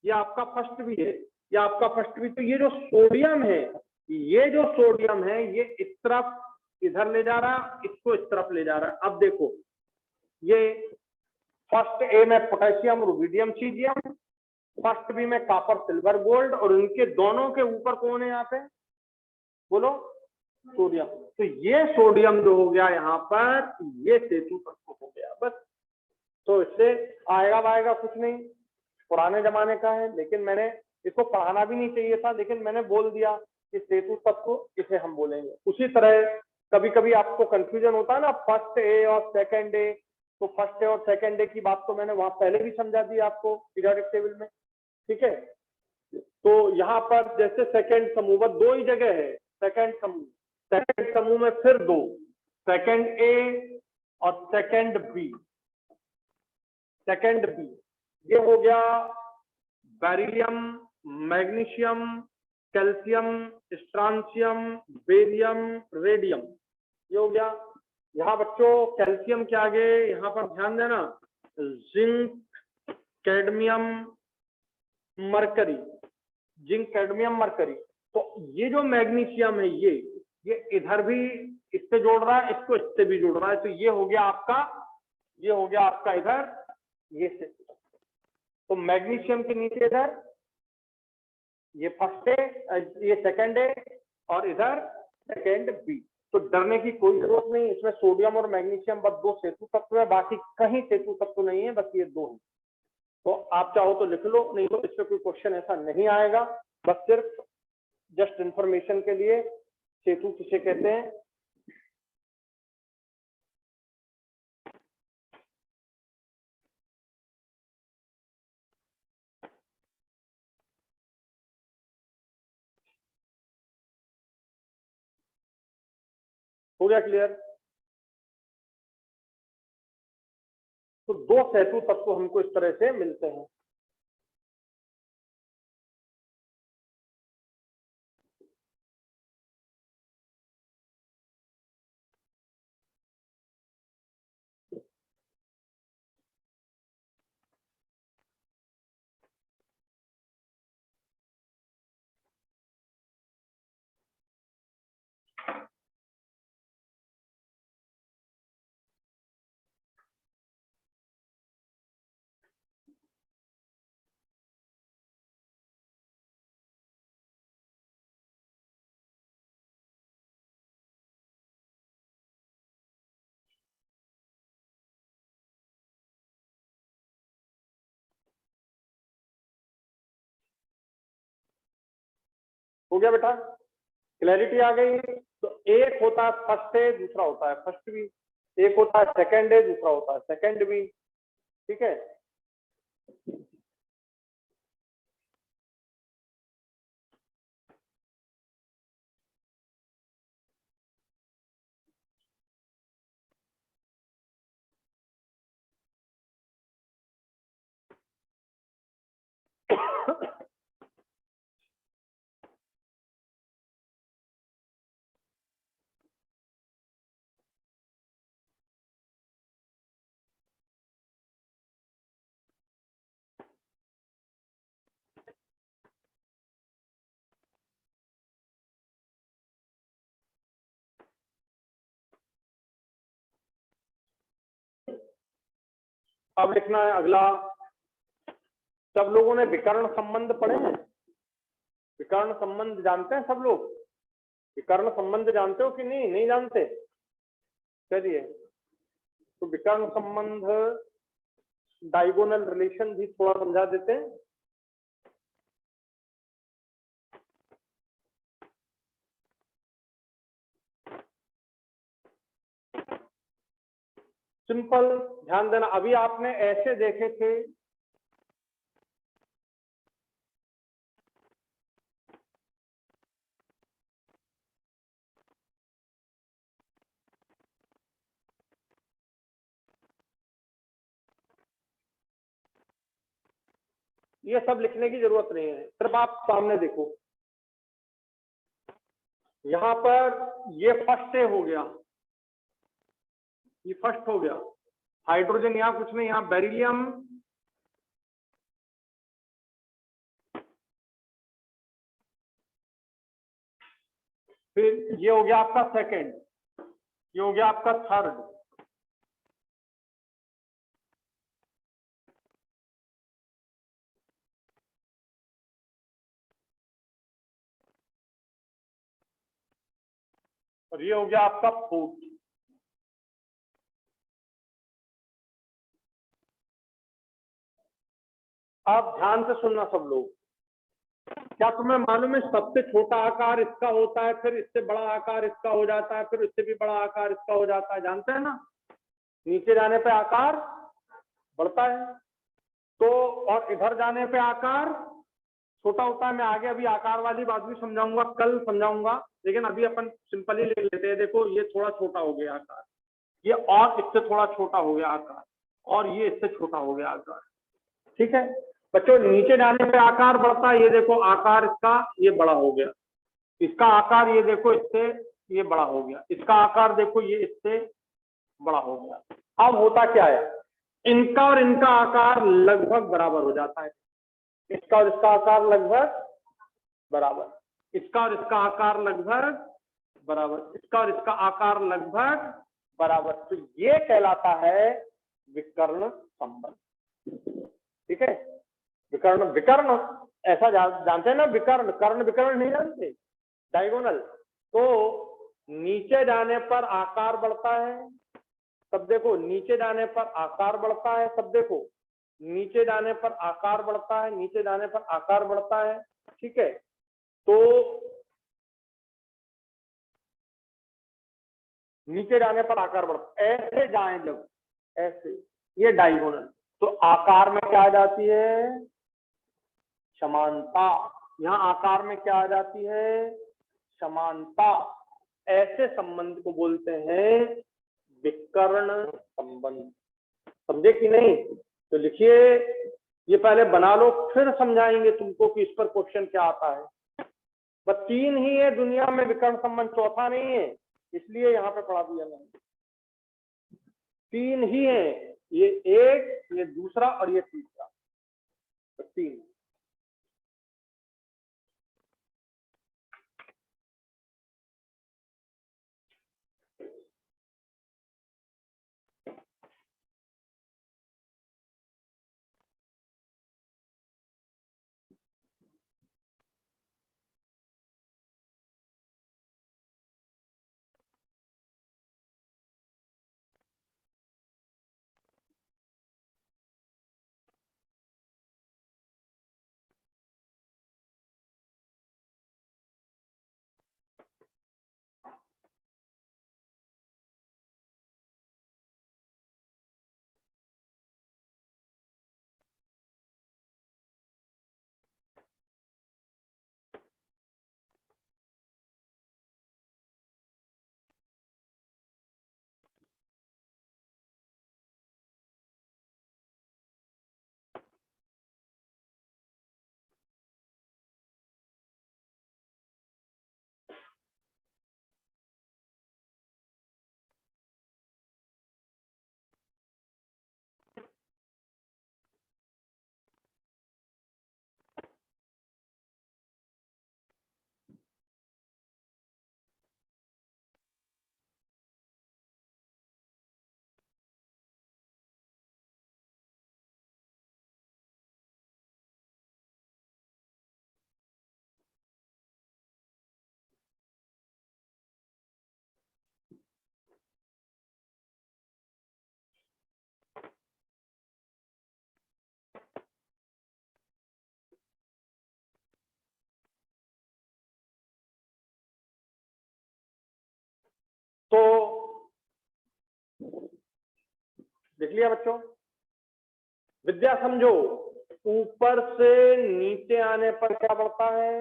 ये आपका फर्स्ट बी है, ये आपका फर्स्ट बी। तो ये जो सोडियम है, ये जो सोडियम है ये इस तरफ इधर ले जा रहा है, इसको इस तरफ ले जा रहा है। अब देखो ये फर्स्ट ए में potassium, rubidium, caesium, first B में कॉपर, सिल्वर, गोल्ड, और इनके दोनों के ऊपर कौन है यहाँ पे, बोलो, सोडियम। तो ये सोडियम जो हो गया यहाँ पर, ये सेतु तत्व हो गया बस। तो इससे आएगा वाएगा कुछ नहीं, पुराने जमाने का है, लेकिन मैंने इसको पढ़ाना भी नहीं चाहिए था, लेकिन मैंने बोल दिया कि सेतु तत्व इसे हम बोलेंगे। उसी तरह कभी कभी आपको कंफ्यूजन होता है ना, फर्स्ट ए और सेकंड ए, तो फर्स्ट ए और सेकंड ए की बात तो मैंने वहां पहले भी समझा दी आपको पीरियोडिक टेबल में, ठीक है। तो यहाँ पर जैसे सेकंड समूह, बस दो ही जगह है सेकंड समूह, सेकंड समूह में फिर दो, सेकंड ए और सेकंड बी। सेकंड बी ये हो गया beryllium, magnesium, calcium, स्ट्रांशियम, barium, radium, ये हो गया। यहाँ बच्चों कैल्शियम के आगे यहाँ पर ध्यान देना, zinc, cadmium, mercury, zinc, cadmium, mercury. तो ये जो मैग्नीशियम है ये इधर भी इससे जोड़ रहा है, इसको इससे भी जोड़ रहा है। तो ये हो गया आपका, ये हो गया आपका इधर ये से। तो मैग्नीशियम के नीचे इधर ये फर्स्ट है, ये सेकंड है, और इधर सेकंड बी। तो डरने की कोई जरूरत नहीं, इसमें सोडियम और मैग्नीशियम बस दो सेतु तत्व है, बाकी कहीं सेतु तत्व नहीं है, बस ये दो है। तो आप चाहो तो लिख लो, नहीं तो इस पे कोई क्वेश्चन ऐसा नहीं आएगा। बस सिर्फ जस्ट इंफॉर्मेशन के लिए सेतु किसे कहते हैं। हो गया क्लियर? तो दो सेतु तत्व हमको इस तरह से मिलते हैं। हो गया बेटा, क्लैरिटी आ गई? तो एक होता है फर्स्ट है, दूसरा होता है फर्स्ट बी, एक होता है सेकंड है, दूसरा होता है सेकंड बी, ठीक है। अब लिखना है अगला, सब लोगों ने विकर्ण संबंध पढ़े हैं? विकर्ण संबंध जानते हैं सब लोग? विकर्ण संबंध जानते हो कि नहीं? नहीं जानते? चलिए, तो विकर्ण संबंध, डायगोनल रिलेशन भी थोड़ा समझा देते हैं। सिंपल, ध्यान देना, अभी आपने ऐसे देखे थे, ये सब लिखने की जरूरत नहीं है, सिर्फ आप सामने देखो। यहाँ पर ये फर्स्ट ए हो गया, ये फर्स्ट हो गया। हाइड्रोजन यहाँ कुछ नहीं, यहाँ बेरिलियम, फिर ये हो गया आपका सेकंड, ये हो गया आपका थर्ड, और ये हो गया आपका फोर्थ। आप ध्यान से सुनना सब लोग। क्या तुम्हें मालूम है सबसे छोटा आकार इसका होता है, फिर इससे बड़ा आकार इसका हो जाता है, फिर इससे भी बड़ा आकार इसका हो जाता है, जानते हैं ना? नीचे जाने पे आकार बढ़ता है, तो और इधर जाने पे आकार छोटा होता है। मैं आगे अभी आकार वाली बात भी समझाऊंगा, कल समझाऊंगा, लेकिन अभी अपन सिंपली ले लेते हैं। देखो ये थोड़ा छोटा हो गया आकार, ये और इससे थोड़ा छोटा हो गया आकार, और ये इससे छोटा हो गया आकार। ठीक है बच्चों, नीचे जाने पे आकार बढ़ता है। ये देखो आकार इसका ये बड़ा हो गया, इसका आकार ये देखो इससे ये बड़ा हो गया, इसका आकार देखो ये इससे बड़ा हो गया। अब होता क्या है, इनका और इनका आकार लगभग बराबर हो जाता है। इसका और इसका आकार लगभग बराबर, इसका और इसका आकार लगभग बराबर, इसका और इसका आकार लगभग बराबर। तो ये कहलाता है विकर्ण संबंध। ठीक है, विकर्ण, विकर्ण ऐसा जानते हैं ना, विकर्ण, कर्ण विकर्ण नहीं जानते, डायगोनल। तो नीचे जाने पर आकार बढ़ता है, तब देखो नीचे जाने पर आकार बढ़ता है, तब देखो नीचे जाने पर आकार बढ़ता है, नीचे जाने पर आकार बढ़ता है। ठीक है, तो नीचे जाने पर आकार बढ़ता है, ऐसे जाएं जब ऐसे, ये डायगोनल, तो आकार में क्या आ जाती है, समानता। यहाँ आकार में क्या आ जाती है, समानता। ऐसे संबंध को बोलते हैं विकर्ण संबंध। समझे कि नहीं? तो लिखिए, ये पहले बना लो, फिर समझाएंगे तुमको कि इस पर क्वेश्चन क्या आता है। बस 3 ही है दुनिया में विकर्ण संबंध, चौथा नहीं है, इसलिए यहाँ पे पढ़ा दिया मैंने। 3 ही है, ये एक, ये दूसरा और ये तीसरा, तो 3। तो देख लिया बच्चों, विद्या समझो, ऊपर से नीचे आने पर क्या बढ़ता है,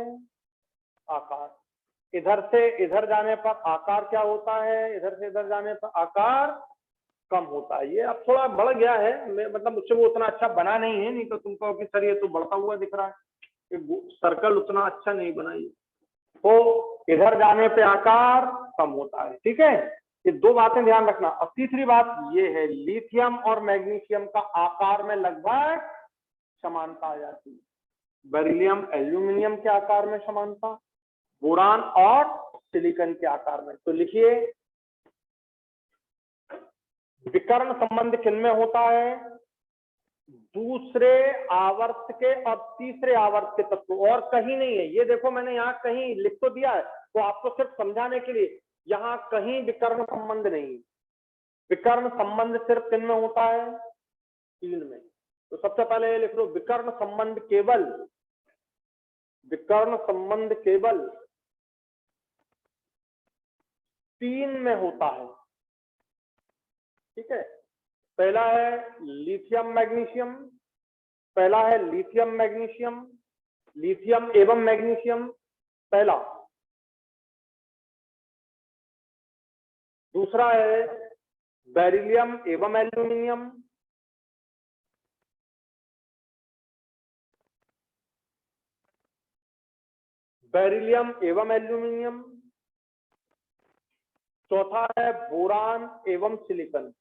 आकार। इधर से इधर जाने पर आकार क्या होता है, इधर से इधर जाने पर आकार कम होता है। ये अब थोड़ा बढ़ गया है, मतलब मुझसे वो उतना अच्छा बना नहीं है, नहीं तो तुम कहो कि सर ये तो बढ़ता हुआ दिख रहा है, सर्कल उतना अच्छा नहीं बनाई। तो इधर जाने पे आकार कम होता है। ठीक है, ये दो बातें ध्यान रखना। अब तीसरी बात ये है, लिथियम और मैग्नीशियम का आकार में लगभग समानता आ जाती है। बेरिलियम एल्यूमिनियम के आकार में समानता, बोरान और सिलिकॉन के आकार में। तो लिखिए, विकर्ण संबंध किनमें होता है? दूसरे आवर्त के और तीसरे आवर्त के तत्व, और कहीं नहीं है। ये देखो मैंने यहाँ कहीं लिख तो दिया है, तो आपको सिर्फ समझाने के लिए, यहाँ कहीं विकर्ण संबंध नहीं। विकर्ण संबंध सिर्फ किन में होता है? तीन में। तो सबसे पहले ये लिख लो, विकर्ण संबंध केवल तीन में होता है। ठीक है, पहला है लिथियम मैग्नीशियम, लिथियम एवं मैग्नीशियम पहला। दूसरा है बेरिलियम एवं एल्यूमिनियम, चौथा है बोरान एवं सिलिकॉन,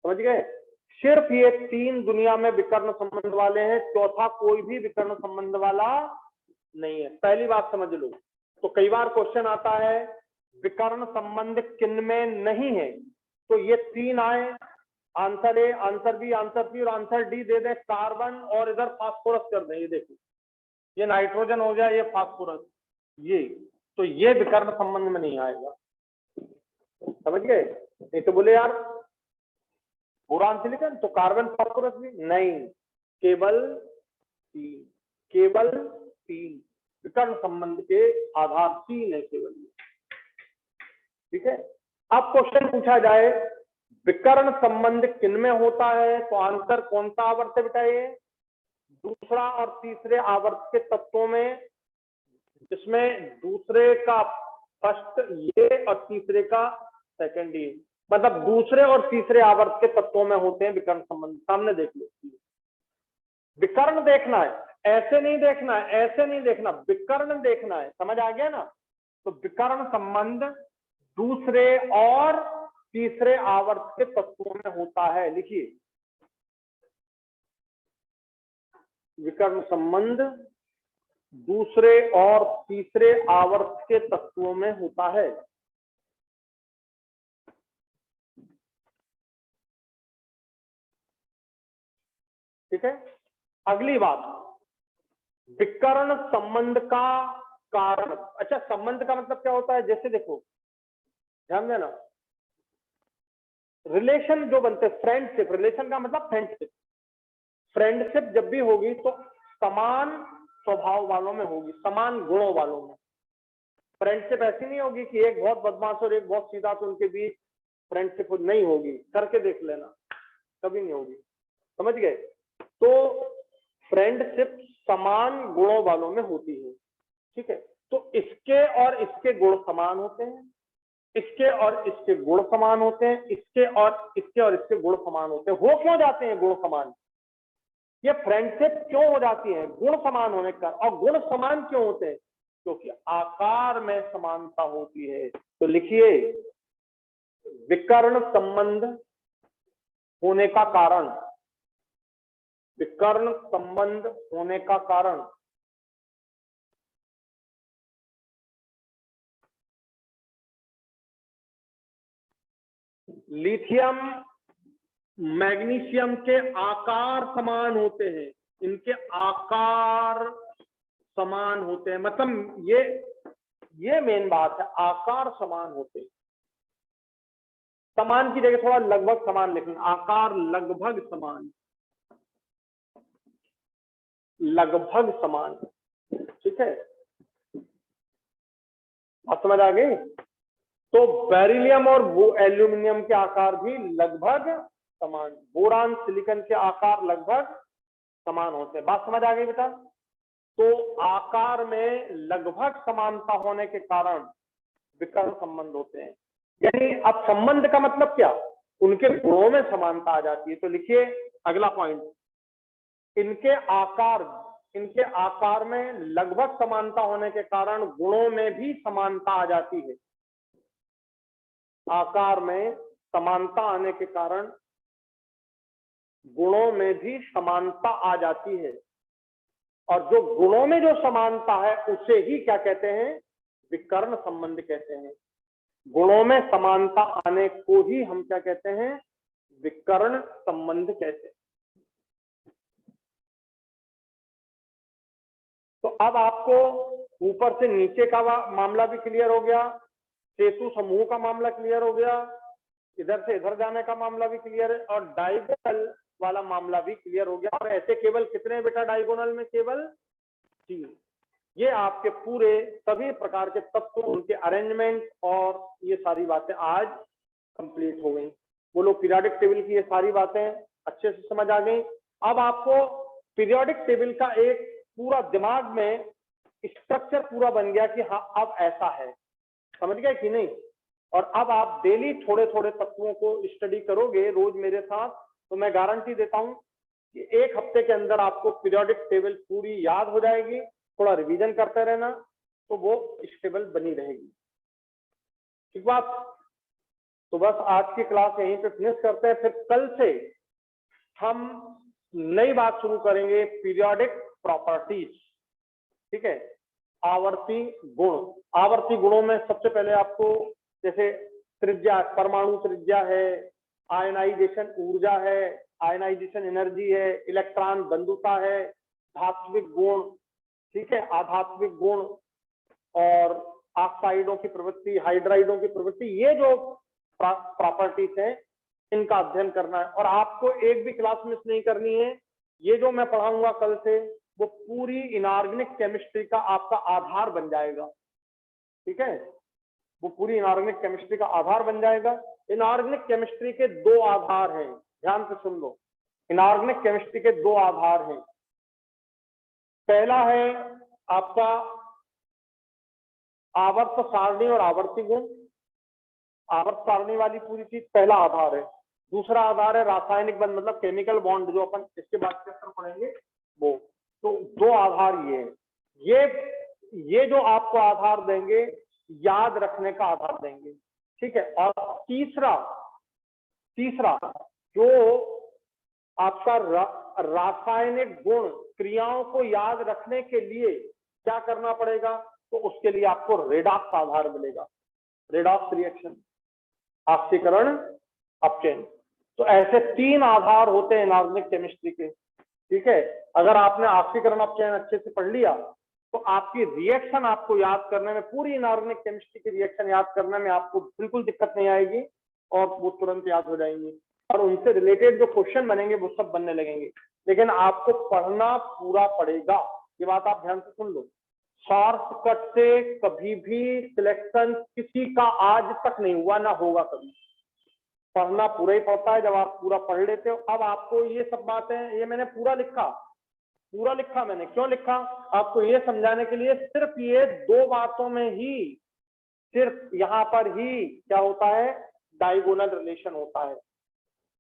समझ गए? सिर्फ ये तीन दुनिया में विकर्ण संबंध वाले हैं, चौथा कोई भी विकर्ण संबंध वाला नहीं है। पहली बात समझ लो। तो कई बार क्वेश्चन आता है विकर्ण संबंध किन में नहीं है, तो ये तीन आए, answer A, answer B, answer C और आंसर डी दे दें। कार्बन और इधर फास्फोरस कर दें। ये देखो, ये नाइट्रोजन हो गया, ये फास्फोरस, ये तो ये विकर्ण संबंध में नहीं आएगा। समझ गए? नहीं तो बोले यार बोरान सिलिकॉन, तो कार्बन फास्फोरस भी नहीं, केवल तीन विकर्ण संबंध के आधार तीन है केवल। ठीक है, अब क्वेश्चन पूछा जाए विकर्ण संबंध किनमें होता है, तो आंसर कौन सा आवर्त है बेटा? ये दूसरा और तीसरे आवर्त के तत्वों में, जिसमें दूसरे का फर्स्ट ये और तीसरे का सेकंड ये, मतलब दूसरे और तीसरे आवर्त के तत्वों में होते हैं विकर्ण संबंध। सामने देख लो, विकर्ण देखना है, ऐसे नहीं देखना है, ऐसे नहीं देखना, विकर्ण देखना है। समझ आ गया ना? तो विकर्ण संबंध दूसरे और तीसरे आवर्त के तत्वों में होता है। लिखिए, विकर्ण संबंध दूसरे और तीसरे आवर्त के तत्वों में होता है। ठीक है, अगली बात, विकर्ण संबंध का कारण। अच्छा, संबंध का मतलब क्या होता है? जैसे देखो, ध्यान देना, रिलेशन जो बनते, फ्रेंडशिप, रिलेशन का मतलब फ्रेंडशिप। फ्रेंडशिप जब भी होगी तो समान स्वभाव वालों में होगी, समान गुणों वालों में। फ्रेंडशिप ऐसी नहीं होगी कि एक बहुत बदमाश और एक बहुत सीधा, तो उनके बीच फ्रेंडशिप नहीं होगी। करके देख लेना, कभी नहीं होगी। समझ गए? तो फ्रेंडशिप समान गुणों वालों में होती है। ठीक है, तो इसके और इसके गुण समान होते हैं, इसके और इसके गुण समान होते हैं, इसके और इसके गुण समान होते हैं। हो क्यों जाते हैं गुण समान? ये फ्रेंडशिप क्यों हो जाती है? गुण समान होने का। और गुण समान क्यों होते हैं? क्योंकि आकार में समानता होती है। तो लिखिए, विकर्ण संबंध होने का कारण, विकर्ण संबंध होने का कारण लिथियम मैग्नीशियम के आकार समान होते हैं। इनके आकार समान होते हैं, मतलब ये मेन बात है, आकार समान होते हैं। समान की जगह थोड़ा लगभग समान लिखना, आकार लगभग समान, लगभग समान। ठीक है, बात समझ आ गई? तो बेरिलियम और वो एल्यूमिनियम के आकार भी लगभग समान, बोरान सिलिकॉन के आकार लगभग समान होते हैं। बात समझ आ गई बेटा? तो आकार में लगभग समानता होने के कारण विकर्ण संबंध होते हैं। यानी अब संबंध का मतलब क्या? उनके गुणों में समानता आ जाती है। तो लिखिए अगला पॉइंट, इनके आकार, इनके आकार में लगभग समानता होने के कारण गुणों में भी समानता आ जाती है। आकार में समानता आने के कारण गुणों में भी समानता आ जाती है, और जो गुणों में जो समानता है उसे ही क्या कहते हैं, विकर्ण संबंध कहते हैं। गुणों में समानता आने को ही हम क्या कहते हैं, विकर्ण संबंध कहते हैं। तो अब आपको ऊपर से नीचे का मामला भी क्लियर हो गया, सेतु समूह का मामला क्लियर हो गया, इधर से इधर जाने का मामला भी क्लियर है, और डायगोनल वाला मामला भी क्लियर हो गया। और ऐसे केवल कितने बेटा डायगोनल में, केवल 3। ये आपके पूरे सभी प्रकार के तत्व, उनके अरेंजमेंट और ये सारी बातें आज कंप्लीट हो गई। बोलो पीरियोडिक टेबल की ये सारी बातें अच्छे से समझ आ गई। अब आपको पीरियोडिक टेबल का एक पूरा दिमाग में स्ट्रक्चर पूरा बन गया कि हाँ अब ऐसा है, समझ गए कि नहीं। और अब आप डेली थोड़े थोड़े तत्वों को स्टडी करोगे रोज मेरे साथ, तो मैं गारंटी देता हूं कि 1 हफ्ते के अंदर आपको पीरियोडिक टेबल पूरी याद हो जाएगी। थोड़ा रिवीजन करते रहना तो वो स्टेबल बनी रहेगी। ठीक बात। तो बस आज की क्लास यहीं पे फिनिश करते हैं, फिर कल से हम नई बात शुरू करेंगे, पीरियोडिक प्रॉपर्टीज। ठीक है, आवर्ती गुण। आवर्ती गुणों में सबसे पहले आपको जैसे त्रिज्या, परमाणु त्रिज्या है, आयनाइजेशन ऊर्जा है, आयनाइजेशन एनर्जी है, इलेक्ट्रॉन बंधुता है, धात्विक गुण, ठीक है, आधात्विक गुण, और ऑक्साइडों की प्रवृत्ति, हाइड्राइडों की प्रवृत्ति, ये जो प्रॉपर्टीज है इनका अध्ययन करना है। और आपको एक भी क्लास मिस नहीं करनी है। ये जो मैं पढ़ाऊंगा कल से वो पूरी इनऑर्गेनिक केमिस्ट्री का आपका आधार बन जाएगा। ठीक है, वो पूरी इनऑर्गेनिक केमिस्ट्री का आधार बन जाएगा। इनऑर्गेनिक केमिस्ट्री के 2 आधार हैं, ध्यान से सुन लो। इनऑर्गेनिक केमिस्ट्री के 2 आधार हैं। पहला है आपका आवर्त सारणी और आवर्ती गुण। आवर्त सारणी वाली पूरी चीज पहला आधार है। दूसरा आधार है रासायनिक बंध, मतलब केमिकल बॉन्ड, जो अपन इसके बाद चैप्टर पढ़ेंगे वो। तो 2 आधार ये जो आपको आधार देंगे, याद रखने का आधार देंगे। ठीक है। और तीसरा जो आपका रासायनिक गुण, क्रियाओं को याद रखने के लिए क्या करना पड़ेगा, तो उसके लिए आपको रेडॉक्स आधार मिलेगा। रेडॉक्स रिएक्शन, ऑक्सीकरण, अपचयन। तो ऐसे 3 आधार होते हैं इनऑर्गेनिक केमिस्ट्री के। ठीक है, अगर आपने ऑक्सीकरण अपचयन अच्छे से पढ़ लिया तो आपकी रिएक्शन आपको याद करने में, पूरी इनऑर्गेनिक केमिस्ट्री की रिएक्शन याद करने में आपको बिल्कुल दिक्कत नहीं आएगी और वो तुरंत याद हो जाएंगी। और उनसे रिलेटेड जो क्वेश्चन बनेंगे वो सब बनने लगेंगे। लेकिन आपको पढ़ना पूरा पड़ेगा, ये बात आप ध्यान से सुन लो। शॉर्टकट से कभी भी सिलेक्शन किसी का आज तक नहीं हुआ, ना होगा कभी। पढ़ना पूरा ही पड़ता है। जब आप पूरा पढ़ लेते हो, अब आपको ये सब बातें, ये मैंने पूरा लिखा मैंने क्यों लिखा, आपको ये समझाने के लिए। सिर्फ ये 2 बातों में ही, सिर्फ यहाँ पर ही क्या होता है, डायगोनल रिलेशन होता है।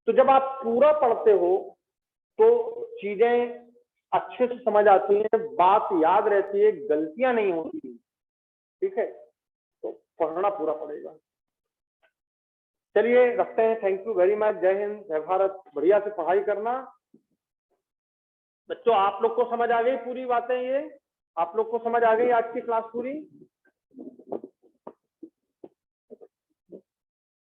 तो जब आप पूरा पढ़ते हो तो चीजें अच्छे से समझ आती हैं, बात याद रहती है, गलतियां नहीं होती। ठीक है, तो पढ़ना पूरा पड़ेगा। चलिए रखते हैं। Thank you very much. जय हिंद, जय भारत। बढ़िया से पढ़ाई करना बच्चों। आप लोग को समझ आ गई पूरी बातें, ये आप लोग को समझ आ गई आज की क्लास पूरी।